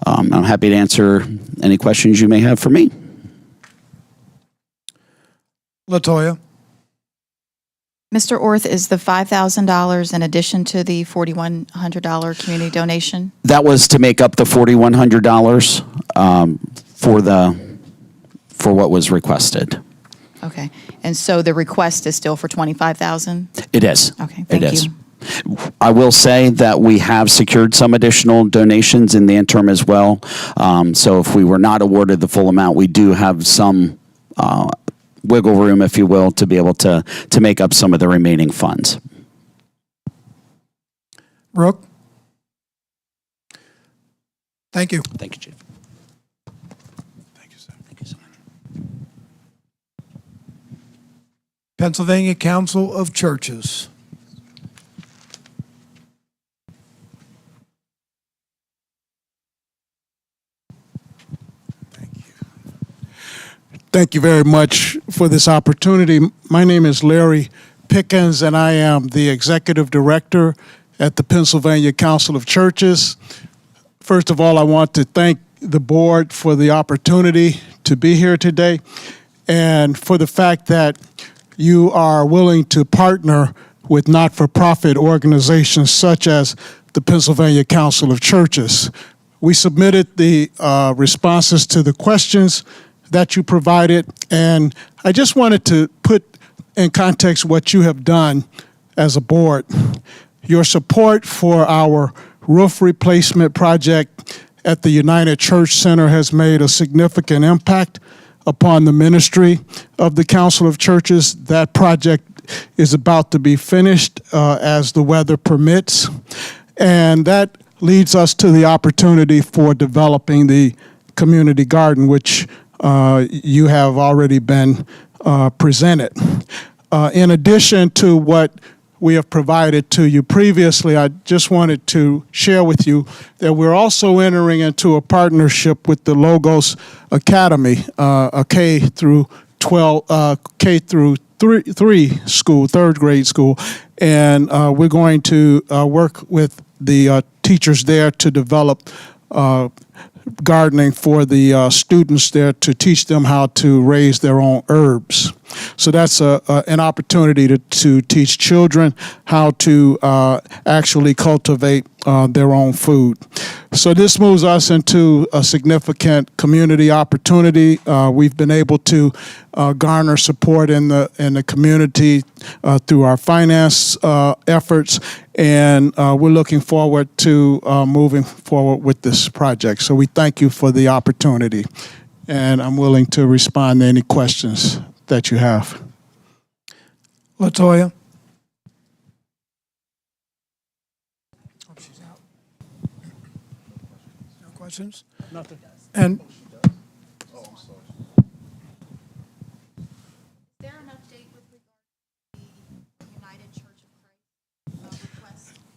I'm happy to answer any questions you may have for me. Latoya? Mr. Orth, is the $5,000 in addition to the $4,100 community donation? That was to make up the $4,100 for what was requested. Okay. And so the request is still for $25,000? It is. Okay, thank It is. you. I will say that we have secured some additional donations in the interim as well. So if we were not awarded the full amount, we do have some wiggle room, if you will, to be able to make up some of the remaining funds. Brooke? Thank you. Thank you, Chief. Pennsylvania Council of Churches. Thank you very much for this opportunity. My name is Larry Pickens, and I am the Executive Director at the Pennsylvania Council of Churches. First of all, I want to thank the board for the opportunity to be here today and for the fact that you are willing to partner with not-for-profit organizations such as the Pennsylvania Council of Churches. We submitted the responses to the questions that you provided, and I just wanted to put in context what you have done as a board. Your support for our roof replacement project at the United Church Center has made a significant impact upon the ministry of the Council of Churches. That project is about to be finished as the weather permits, and that leads us to the opportunity for developing the community garden, which you have already been presented. In addition to what we have provided to you previously, I just wanted to share with you that we're also entering into a partnership with the Logos Academy, a K through 3 school, third grade school, and we're going to work with the teachers there to develop gardening for the students there, to teach them how to raise their own herbs. So that's an opportunity to teach children how to actually cultivate their own food. So this moves us into a significant community opportunity. We've been able to garner support in the community through our finance efforts, and we're looking forward to moving forward with this project. So we thank you for the opportunity, and I'm willing to respond to any questions that you have. Latoya? Oh, she's out. No questions? Nothing. And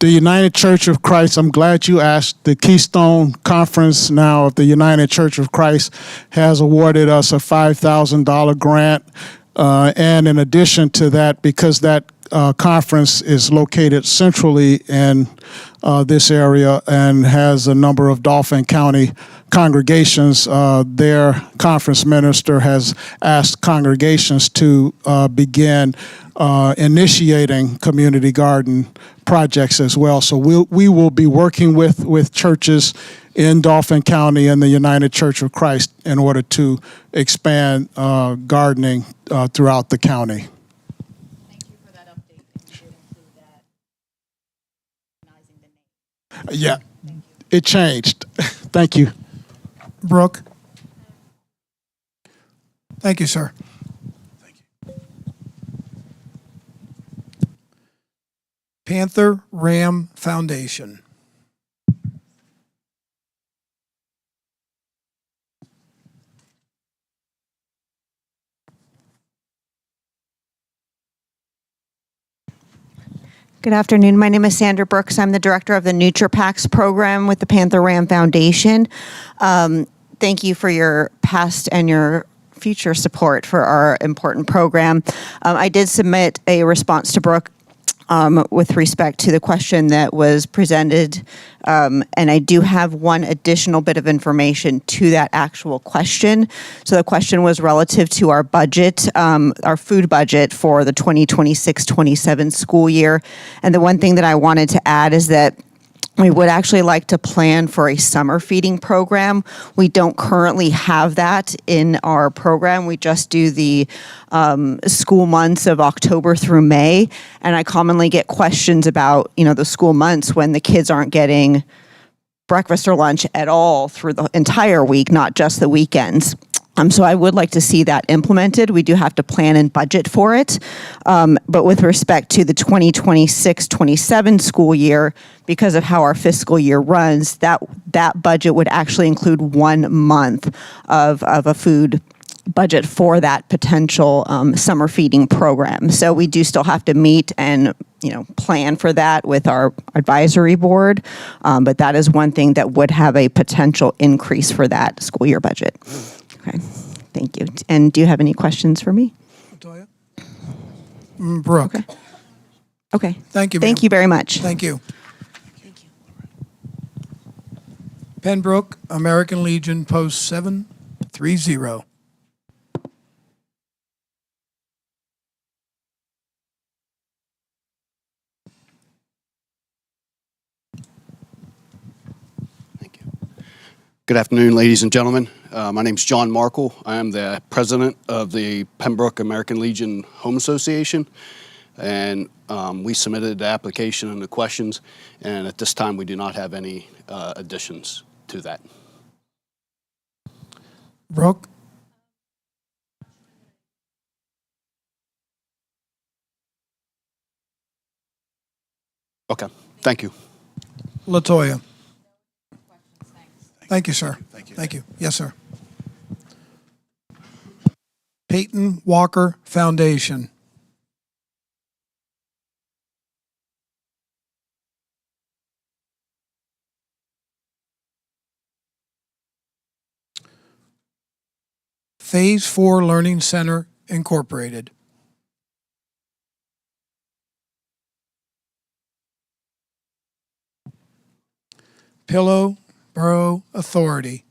the United Church of Christ, I'm glad you asked. The Keystone Conference now of the United Church of Christ has awarded us a $5,000 grant. And in addition to that, because that conference is located centrally in this area and has a number of Dauphin County congregations, their conference minister has asked congregations to begin initiating community garden projects as well. So we will be working with churches in Dauphin County and the United Church of Christ in order to expand gardening throughout the county. Thank you for that update. And you did include that, recognizing the name. Yeah, it changed. Thank you. Brooke? Thank you, sir. Panther Ram Foundation. Good afternoon. My name is Sandra Brooks. I'm the director of the NutriPacks program with the Panther Ram Foundation. Thank you for your past and your future support for our important program. I did submit a response to Brooke with respect to the question that was presented. And I do have one additional bit of information to that actual question. So the question was relative to our budget, our food budget for the 2026-27 school year. And the one thing that I wanted to add is that we would actually like to plan for a summer feeding program. We don't currently have that in our program. We just do the school months of October through May. And I commonly get questions about, the school months when the kids aren't getting breakfast or lunch at all through the entire week, not just the weekends. So I would like to see that implemented. We do have to plan and budget for it. But with respect to the 2026-27 school year, because of how our fiscal year runs, that budget would actually include 1 month of a food budget for that potential summer feeding program. So we do still have to meet and plan for that with our advisory board. But that is one thing that would have a potential increase for that school year budget. Okay, thank you. And do you have any questions for me? Latoya? Brooke? Okay. Thank you, Thank ma'am. you very much. Thank you. Pembroke, American Legion, Post 730. Good afternoon, ladies and gentlemen. My name is John Markle. I am the president of the Pembroke American Legion Home Association, and we submitted the application and the questions, and at this time we do not have any additions to that. Brooke? Okay, thank you. Latoya? Thank you, sir. Thank you. Yes, sir. Peyton Walker Foundation. Phase 4 Learning Center Incorporated. Pillow Borough Authority.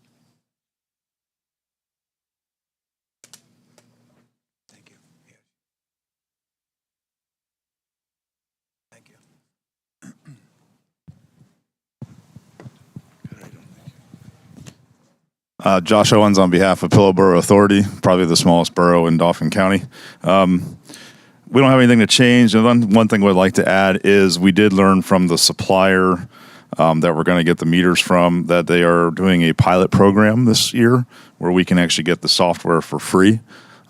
Josh Owens on behalf of Pillowboro Authority, probably the smallest borough in Dauphin County. We don't have anything to change. And one thing we'd like to add is we did learn from the supplier that we're going to get the meters from that they are doing a pilot program this year where we can actually get the software for free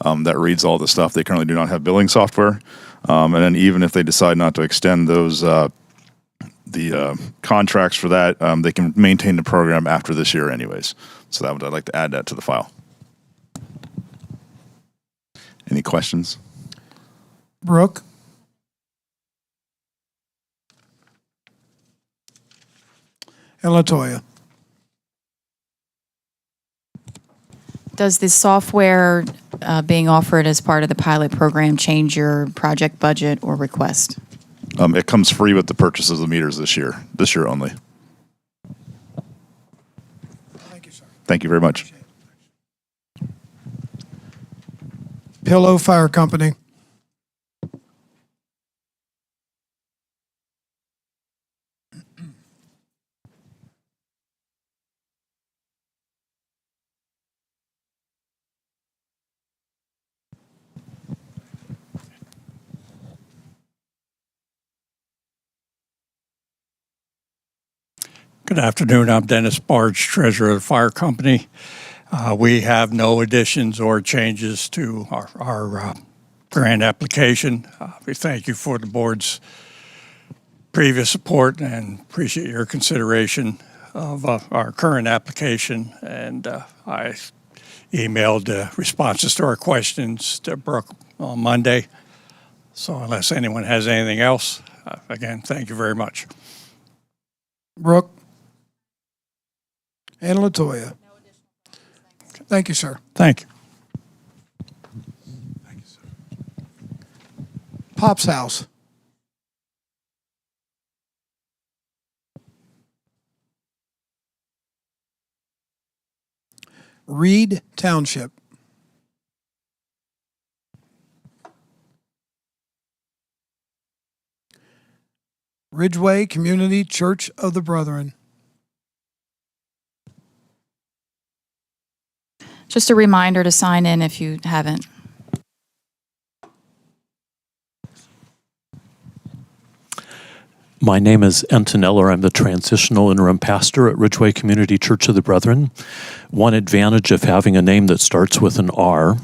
that reads all the stuff. They currently do not have billing software. And then even if they decide not to extend those the contracts for that, they can maintain the program after this year anyways. So I'd like to add that to the file. Any questions? Brooke? And Latoya? Does the software being offered as part of the pilot program change your project budget or request? It comes free with the purchase of the meters this year only. Thank you, sir. Thank you very much. Pillow Fire Company. Good afternoon. I'm Dennis Barge, Treasurer of the Fire Company. We have no additions or changes to our grant application. We thank you for the board's previous support and appreciate your consideration of our current application. And I emailed responses to our questions to Brooke on Monday. So unless anyone has anything else, again, thank you very much. Brooke? And Latoya? Thank you, sir. Thank you. Pop's House. Reed Township. Ridgeway Community Church of the Brethren. Just a reminder to sign in if you haven't. My name is Enton Eller. I'm the transitional interim pastor at Ridgeway Community Church of the Brethren. One advantage of having a name that starts with an R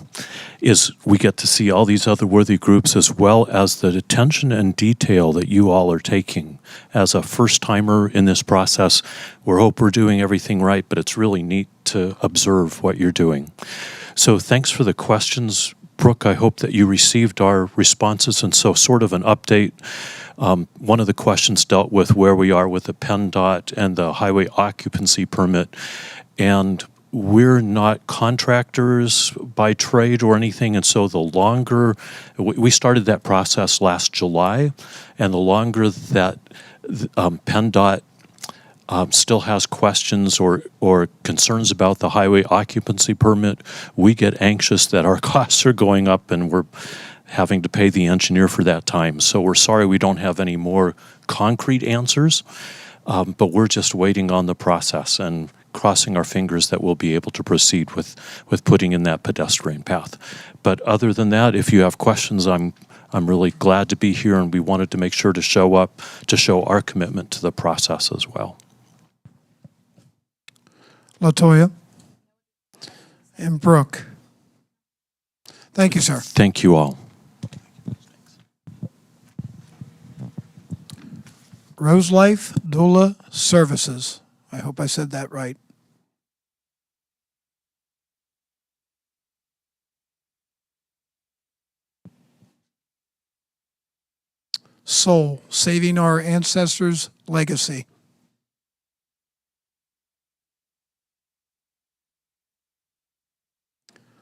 is we get to see all these other worthy groups, as well as the attention and detail that you all are taking. As a first-timer in this process, we hope we're doing everything right, but it's really neat to observe what you're doing. So thanks for the questions, Brooke. I hope that you received our responses, and so sort of an update. One of the questions dealt with where we are with the PennDOT and the highway occupancy permit, and we're not contractors by trade or anything, and so the longer we started that process last July, and the longer that PennDOT still has questions or concerns about the highway occupancy permit, we get anxious that our costs are going up and we're having to pay the engineer for that time. So we're sorry we don't have any more concrete answers, but we're just waiting on the process and crossing our fingers that we'll be able to proceed with putting in that pedestrian path. But other than that, if you have questions, I'm really glad to be here, and we wanted to make sure to show up to show our commitment to the process as well. LaToya and Brooke. Thank you, sir. Thank you all. Rose Life Doula Services. I hope I said that right. Soul, Saving Our Ancestors' Legacy.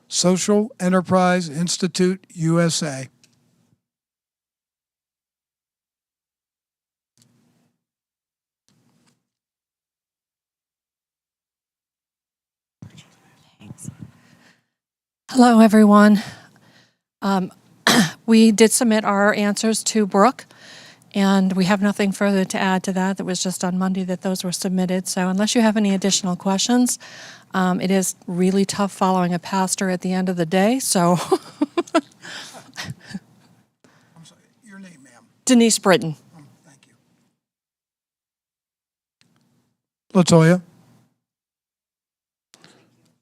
Social Enterprise Institute, USA. Hello, everyone. We did submit our answers to Brooke, and we have nothing further to add to that. That was just on Monday that those were submitted. So unless you have any additional questions, it is really tough following a pastor at the end of the day. So, I'm sorry, your name, ma'am. Denise Britton. Thank you. LaToya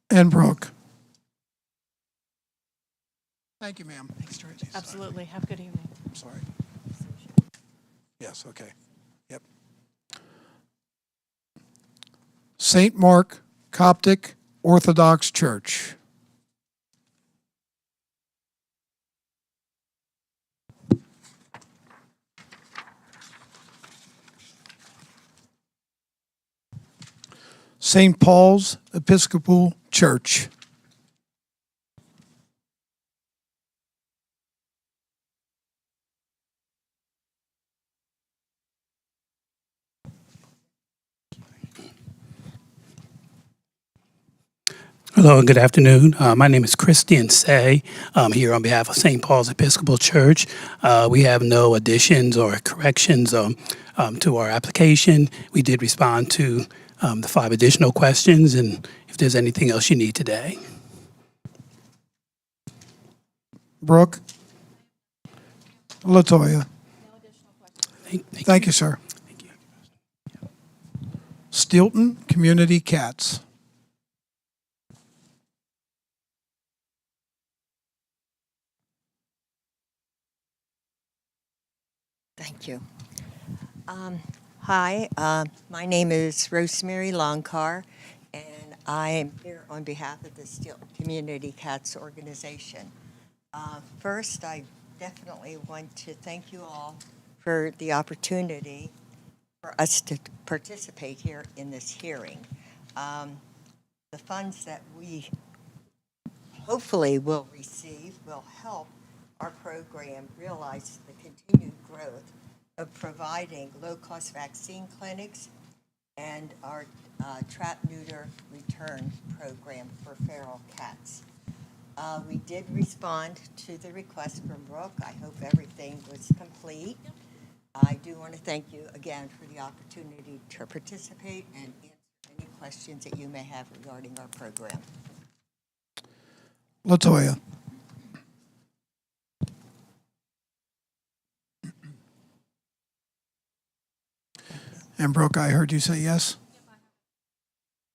and Brooke. Thank you, ma'am. Absolutely. Have a good evening. I'm sorry. Yes, okay. Yep. St. Mark Coptic Orthodox Church. St. Paul's Episcopal Church. Hello, good afternoon. My name is Christian Say. I'm here on behalf of St. Paul's Episcopal Church. We have no additions or corrections to our application. We did respond to the 5 additional questions, and if there's anything else you need today. Brooke. LaToya. Thank you, sir. Thank you. Stilton Community Cats. Thank you. Hi, my name is Rosemary Longcar, and I am here on behalf of the Stilton Community Cats organization. First, I definitely want to thank you all for the opportunity for us to participate here in this hearing. The funds that we hopefully will receive will help our program realize the continued growth of providing low-cost vaccine clinics and our trap, neuter, return program for feral cats. We did respond to the request from Brooke. I hope everything was complete. I do want to thank you again for the opportunity to participate and answer any questions that you may have regarding our program. Latoya. And Brooke, I heard you say yes?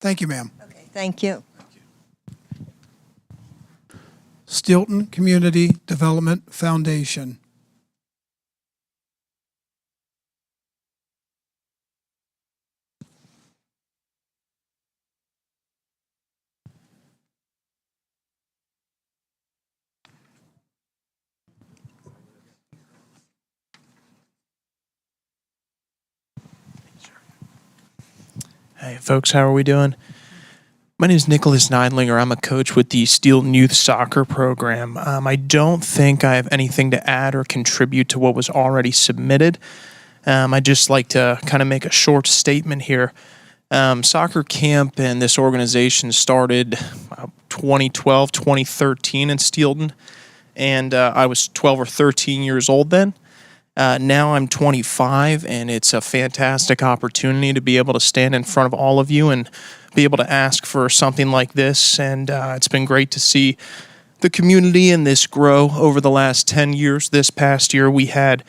Thank you, ma'am. Okay, thank you. Stilton Community Development Foundation. Hey, folks, how are we doing? My name is Nicholas Neidlinger. I'm a coach with the Stilton Youth Soccer Program. I don't think I have anything to add or contribute to what was already submitted. I'd just like to kind of make a short statement here. Soccer camp and this organization started 2012, 2013 in Stilton, and I was 12 or 13 years old then. Now I'm 25, and it's a fantastic opportunity to be able to stand in front of all of you and be able to ask for something like this. And it's been great to see the community and this grow over the last 10 years. This past year, we had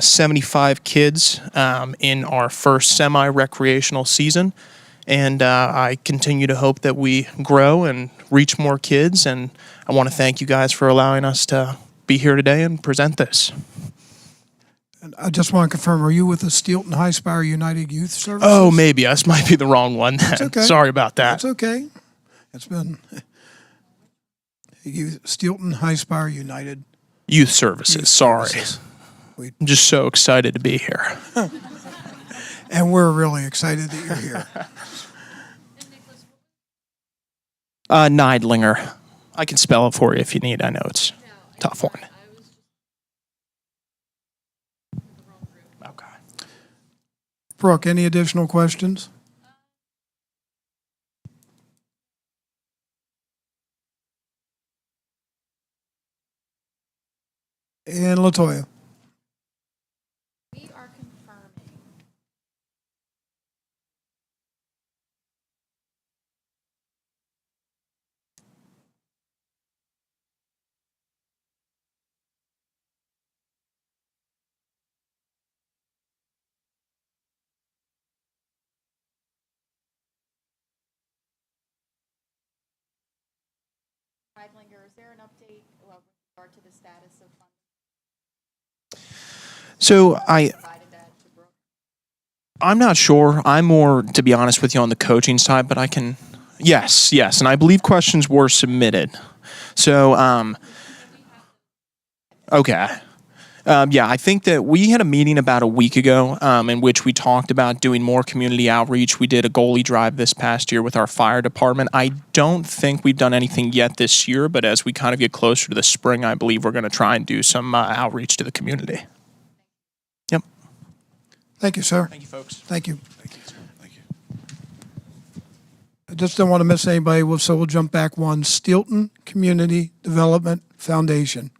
75 kids in our first semi-recreational season. And I continue to hope that we grow and reach more kids. And I want to thank you guys for allowing us to be here today and present this. And I just want to confirm, are you with the Stilton High Spire United Youth Services? Oh, maybe. This might be the wrong one. That's okay. Sorry about that. That's okay. It's been Stilton High Spire United Youth Services. Sorry. Services. I'm just so excited to be here. And we're really excited that you're here. Neidlinger. I can spell it for you if you need. I know it's a tough one. Brooke, any additional questions? And Latoya. We are confirming. Heidlinger, is there an update with regard to the status of funding? So I'm not sure. I'm more, to be honest with you, on the coaching side, but I can, yes, and I believe questions were submitted. So, okay. Yeah, I think that we had a meeting about a week ago in which we talked about doing more community outreach. We did a goalie drive this past year with our fire department. I don't think we've done anything yet this year, but as we kind of get closer to the spring, I believe we're going to try and do some outreach to the community. Yep. Thank you, sir. Thank you, folks. Thank you. I just don't want to miss anybody, so we'll jump back one. Stilton Community Development Foundation.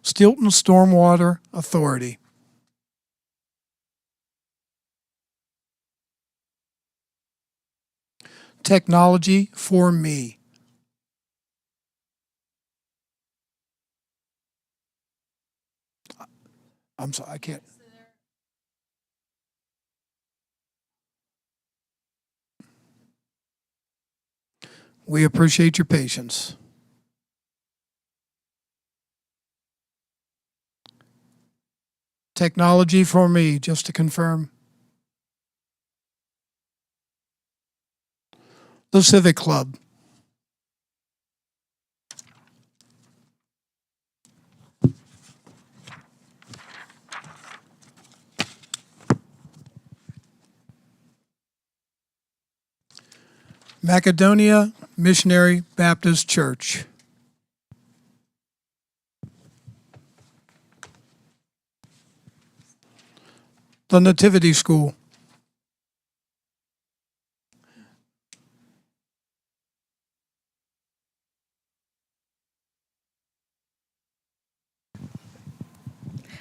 Stilton Stormwater Authority. Technology for Me. I'm sorry, I can't. We appreciate your patience. Technology for Me, just to confirm. The Civic Club. Macedonia Missionary Baptist Church. The Nativity School.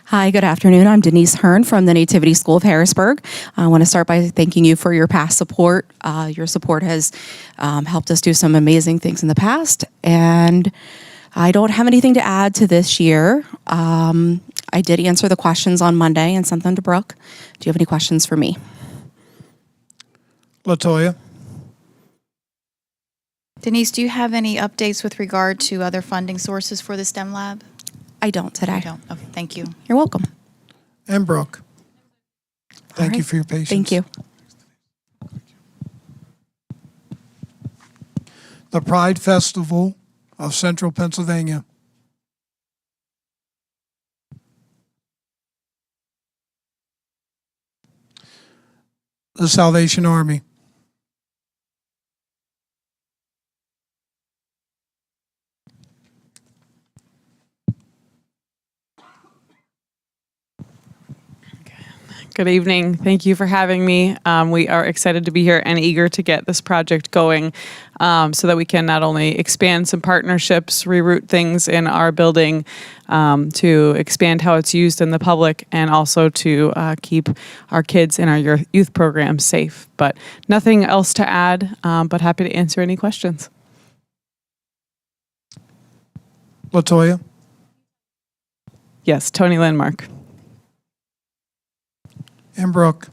Hi, good afternoon. I'm Denise Hearn from the Nativity School of Harrisburg. I want to start by thanking you for your past support. Your support has helped us do some amazing things in the past, and I don't have anything to add to this year. I did answer the questions on Monday and sent them to Brooke. Do you have any questions for me? Latoya. Denise, do you have any updates with regard to other funding sources for the STEM lab? I don't today. You don't? Okay, thank you. You're welcome. And Brooke. Thank you right. for your patience. Thank you. The Pride Festival of Central Pennsylvania. The Salvation Army. Good evening. Thank you for having me. We are excited to be here and eager to get this project going so that we can not only expand some partnerships, reroute things in our building to expand how it's used in the public, and also to keep our kids in our youth programs safe. But nothing else to add, but happy to answer any questions. Latoya. Yes, Tony Landmark. And Brooke.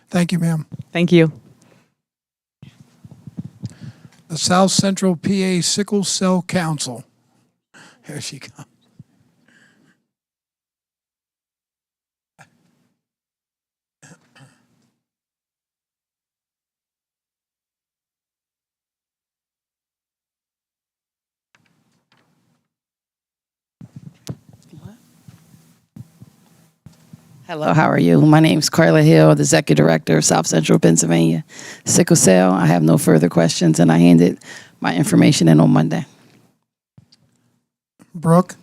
Thank you, ma'am. Thank you. The South Central PA Sickle Cell Council. Here she comes. Hello, how are you? My name is Carla Hill, the Executive Director of South Central Pennsylvania Sickle Cell. I have no further questions, and I handed my information in on Monday. Brooke.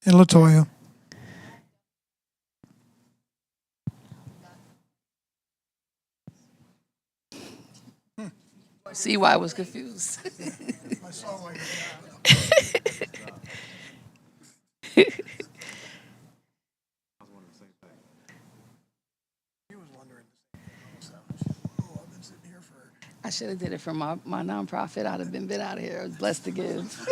And Latoya. See why I was confused. I should have did it for my nonprofit. I'd have been out of here. I was blessed to give.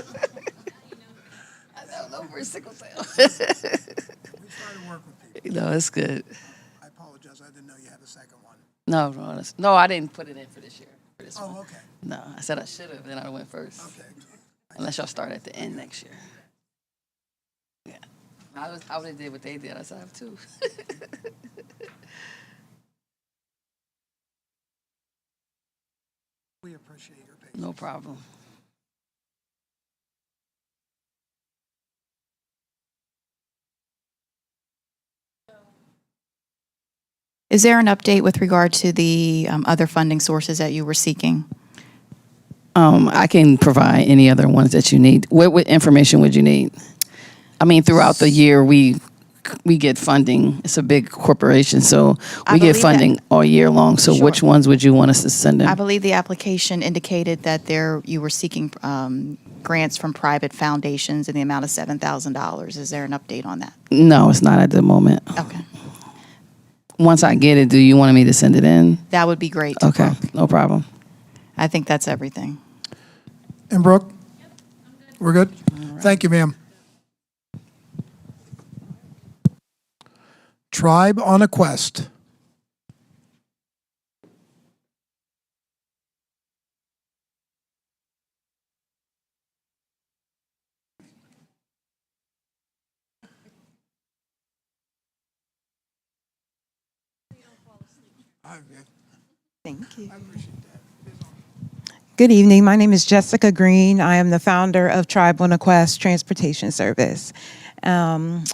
I don't know where's sickle cell. We try to work with people. No, it's good. I apologize. I didn't know you had a second one. No, I didn't put it in for this year. For this one. okay. No, I said I should have, then I went first. Okay. Unless y'all start at the end next year. Yeah. I would have did what they did. I said I have two. We appreciate your patience. No problem. Is there an update with regard to the other funding sources that you were seeking? I can provide any other ones that you need. What information would you need? I mean, throughout the year, we get funding. It's a big corporation, so I we get believe funding that- all year long. So Sure. which ones would you want us to send in? I believe the application indicated that you were seeking grants from private foundations in the amount of $7,000. Is there an update on that? No, it's not at the moment. Okay. Once I get it, do you want me to send it in? That would be great. Okay, no problem. I think that's everything. And Brooke? We're good? Thank you, ma'am. Tribe on a Quest. Thank you. Good evening. My name is Jessica Green. I am the founder of Tribe on a Quest Transportation Service.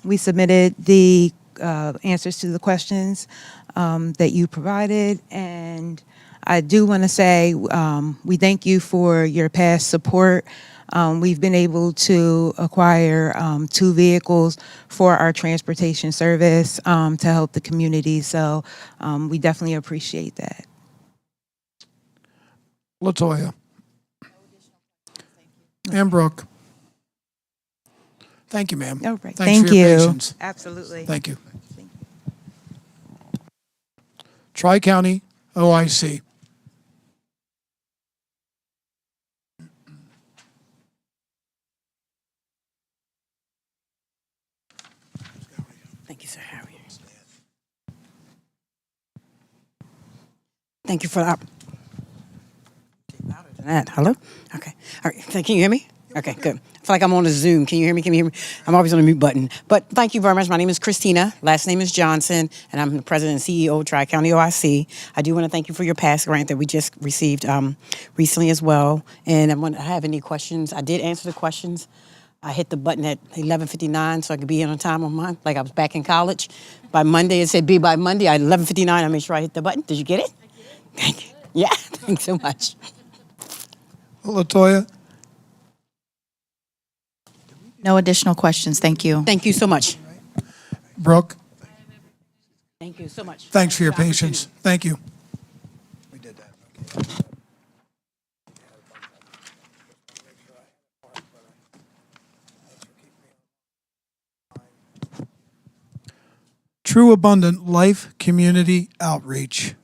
We submitted the answers to the questions that you provided, and I do want to say we thank you for your past support. We've been able to acquire 2 vehicles for our transportation service to help the community. So we definitely appreciate that. Latoya. And Brooke. Thank you, ma'am. All right. Thanks Thank for your you. patience. Absolutely. Thank you. Tri-County OIC. Thank you, sir. How are you? Thank you for the louder than that. Hello? Okay. All right. Can you hear me? Okay, good. I feel like I'm on a Zoom. Can you hear me? Can you hear me? I'm always on the mute button. But thank you very much. My name is Christina. Last name is Johnson, and I'm the president and CEO of Tri-County OIC. I do want to thank you for your past grant that we just received recently as well. And I want to have any questions. I did answer the questions. I hit the button at 11:59 so I could be in on time on mine, like I was back in college. By Monday, it said be by Monday. At 11:59, I made sure I hit the button. Did you get it? Thank you. Yeah, thanks so much. Latoya. No additional questions. Thank you. Thank you so much. Brooke. Thank you so much. Thanks for your patience. Thank you. True Abundant Life Community Outreach.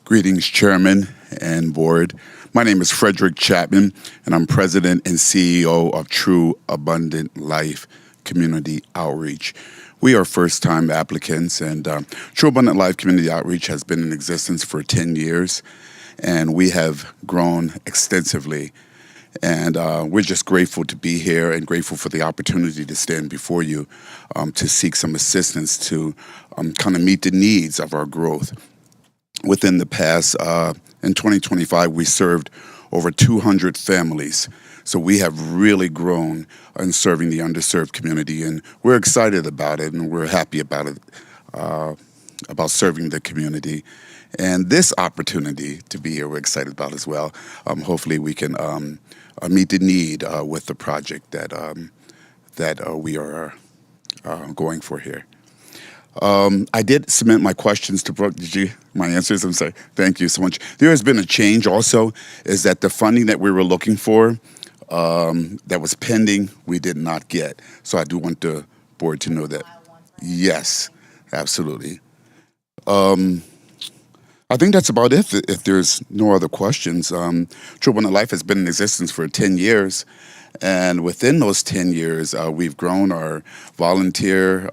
Greetings, Chairman and Board. My name is Frederick Chapman, and I'm President and CEO of True Abundant Life Community Outreach. We are first-time applicants, and True Abundant Life Community Outreach has been in existence for 10 years, and we have grown extensively. And we're just grateful to be here and grateful for the opportunity to stand before you to seek some assistance to kind of meet the needs of our growth. Within the past, in 2025, we served over 200 families. So we have really grown in serving the underserved community, and we're excited about it, and we're happy about it, about serving the community. And this opportunity to be here, we're excited about as well. Hopefully we can meet the need with the project that we are going for here. I did submit my questions to Brooke. My answers? I'm sorry. Thank you so much. There has been a change also, is that the funding that we were looking for that was pending, we did not get. So I do want the board to know that. Yes, absolutely. I think that's about it if there's no other questions. True Abundant Life has been in existence for 10 years. And within those 10 years, we've grown our volunteer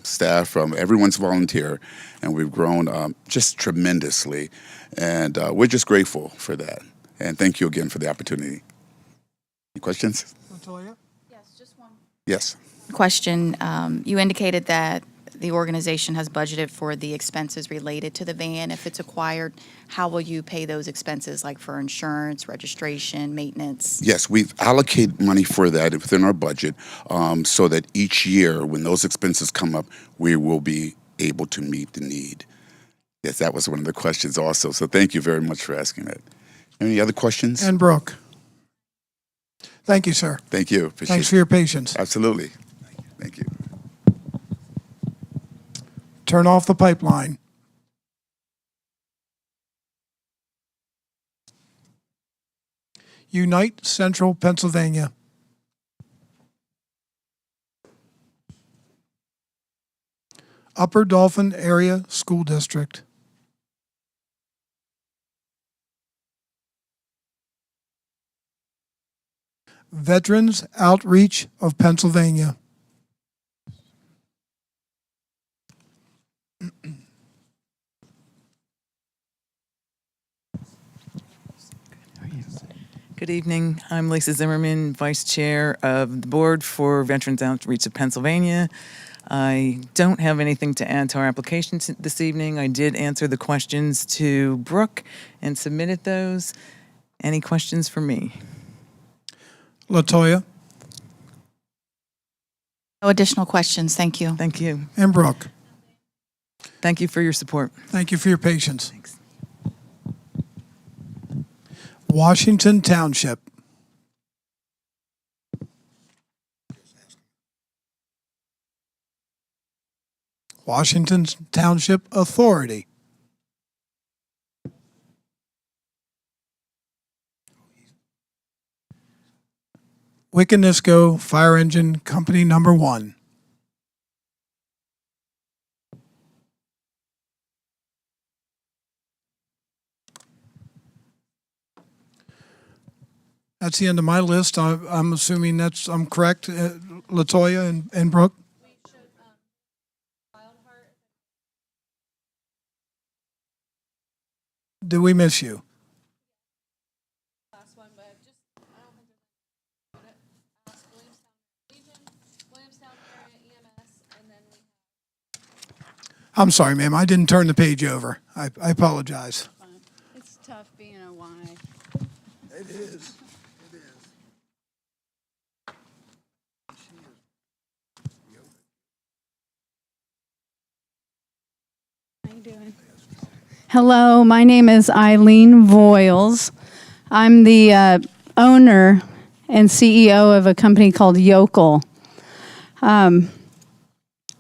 staff from everyone's volunteer, and we've grown just tremendously. And we're just grateful for that. And thank you again for the opportunity. Any questions? Latoya? Yes, just one. Yes. Question. You indicated that the organization has budgeted for the expenses related to the van if it's acquired. How will you pay those expenses, like for insurance, registration, maintenance? Yes, we've allocated money for that within our budget so that each year when those expenses come up, we will be able to meet the need. Yes, that was one of the questions also. So thank you very much for asking that. Any other questions? And Brooke. Thank you, sir. Thank you. Appreciate Thanks for your patience. Absolutely. Thank you. Turn off the pipeline. Unite Central Pennsylvania. Upper Dauphin Area School District. Veterans Outreach of Pennsylvania. Good evening. I'm Lisa Zimmerman, Vice Chair of the Board for Veterans Outreach of Pennsylvania. I don't have anything to add to our application this evening. I did answer the questions to Brooke and submitted those. Any questions for me? Latoya. No additional questions. Thank you. Thank you. And Brooke, Thank you for your support. thank you for your patience. Washington Township. Washington Township Authority. Wiccanisco Fire Engine Company Number 1. That's the end of my list. I'm assuming I'm correct, Latoya and Brooke? Did we miss you? I'm sorry, ma'am. I didn't turn the page over. I apologize. It's tough being a Y. It is. How you doing? Hello, my name is Eileen Voiles. I'm the owner and CEO of a company called Yokel.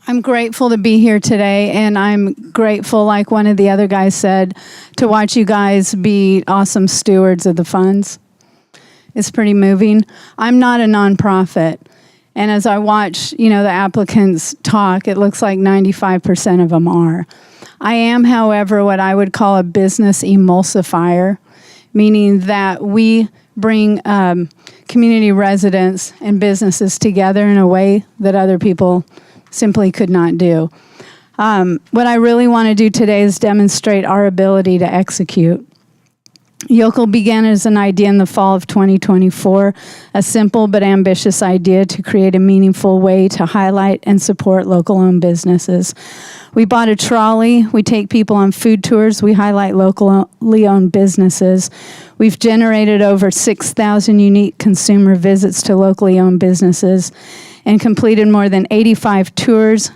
I'm grateful to be here today, and I'm grateful, like one of the other guys said, to watch you guys be awesome stewards of the funds. It's pretty moving. I'm not a nonprofit, and as I watch, the applicants talk, it looks like 95% of them are. I am, however, what I would call a business emulsifier, meaning that we bring community residents and businesses together in a way that other people simply could not do. What I really want to do today is demonstrate our ability to execute. Yokel began as an idea in the fall of 2024, a simple but ambitious idea to create a meaningful way to highlight and support local-owned businesses. We bought a trolley. We take people on food tours. We highlight locally owned businesses. We've generated over 6,000 unique consumer visits to locally owned businesses and completed more than 85 tours,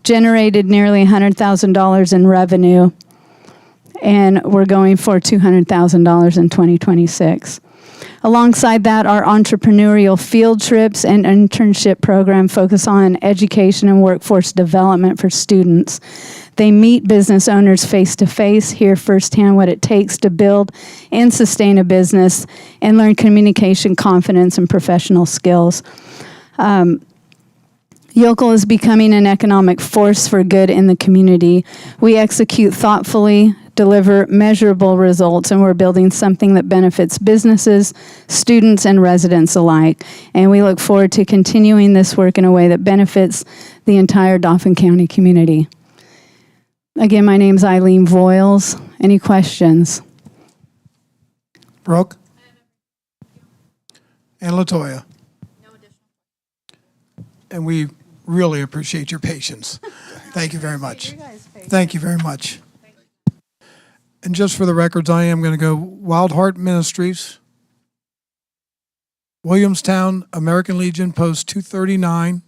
generated nearly $100,000 in revenue, and we're going for $200,000 in 2026. Alongside that, our entrepreneurial field trips and internship program focus on education and workforce development for students. They meet business owners face-to-face, hear firsthand what it takes to build and sustain a business, and learn communication, confidence, and professional skills. Yokel is becoming an economic force for good in the community. We execute thoughtfully, deliver measurable results, and we're building something that benefits businesses, students, and residents alike. And we look forward to continuing this work in a way that benefits the entire Dauphin County community. Again, my name's Eileen Voiles. Any questions? Brooke? And Latoya? And we really appreciate your patience. Thank you very much. Thank you very much. And just for the records, I am going to go Wild Heart Ministries, Williamstown American Legion Post 239,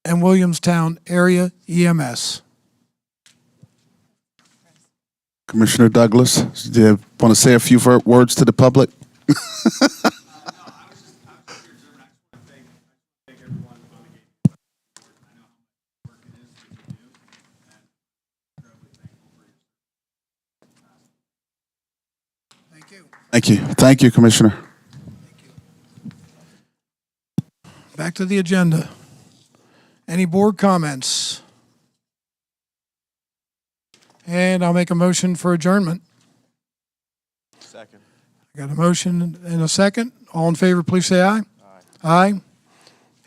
and Williamstown Area EMS. Commissioner Douglas, do you want to say a few words to the public? Thank you. Thank you, Commissioner. Back to the agenda. Any board comments? And I'll make a motion for adjournment. Second. I got a motion and a second. All in favor, please say aye. Aye. Aye.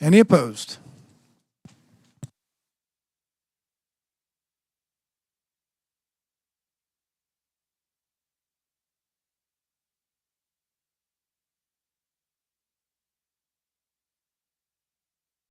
Any opposed?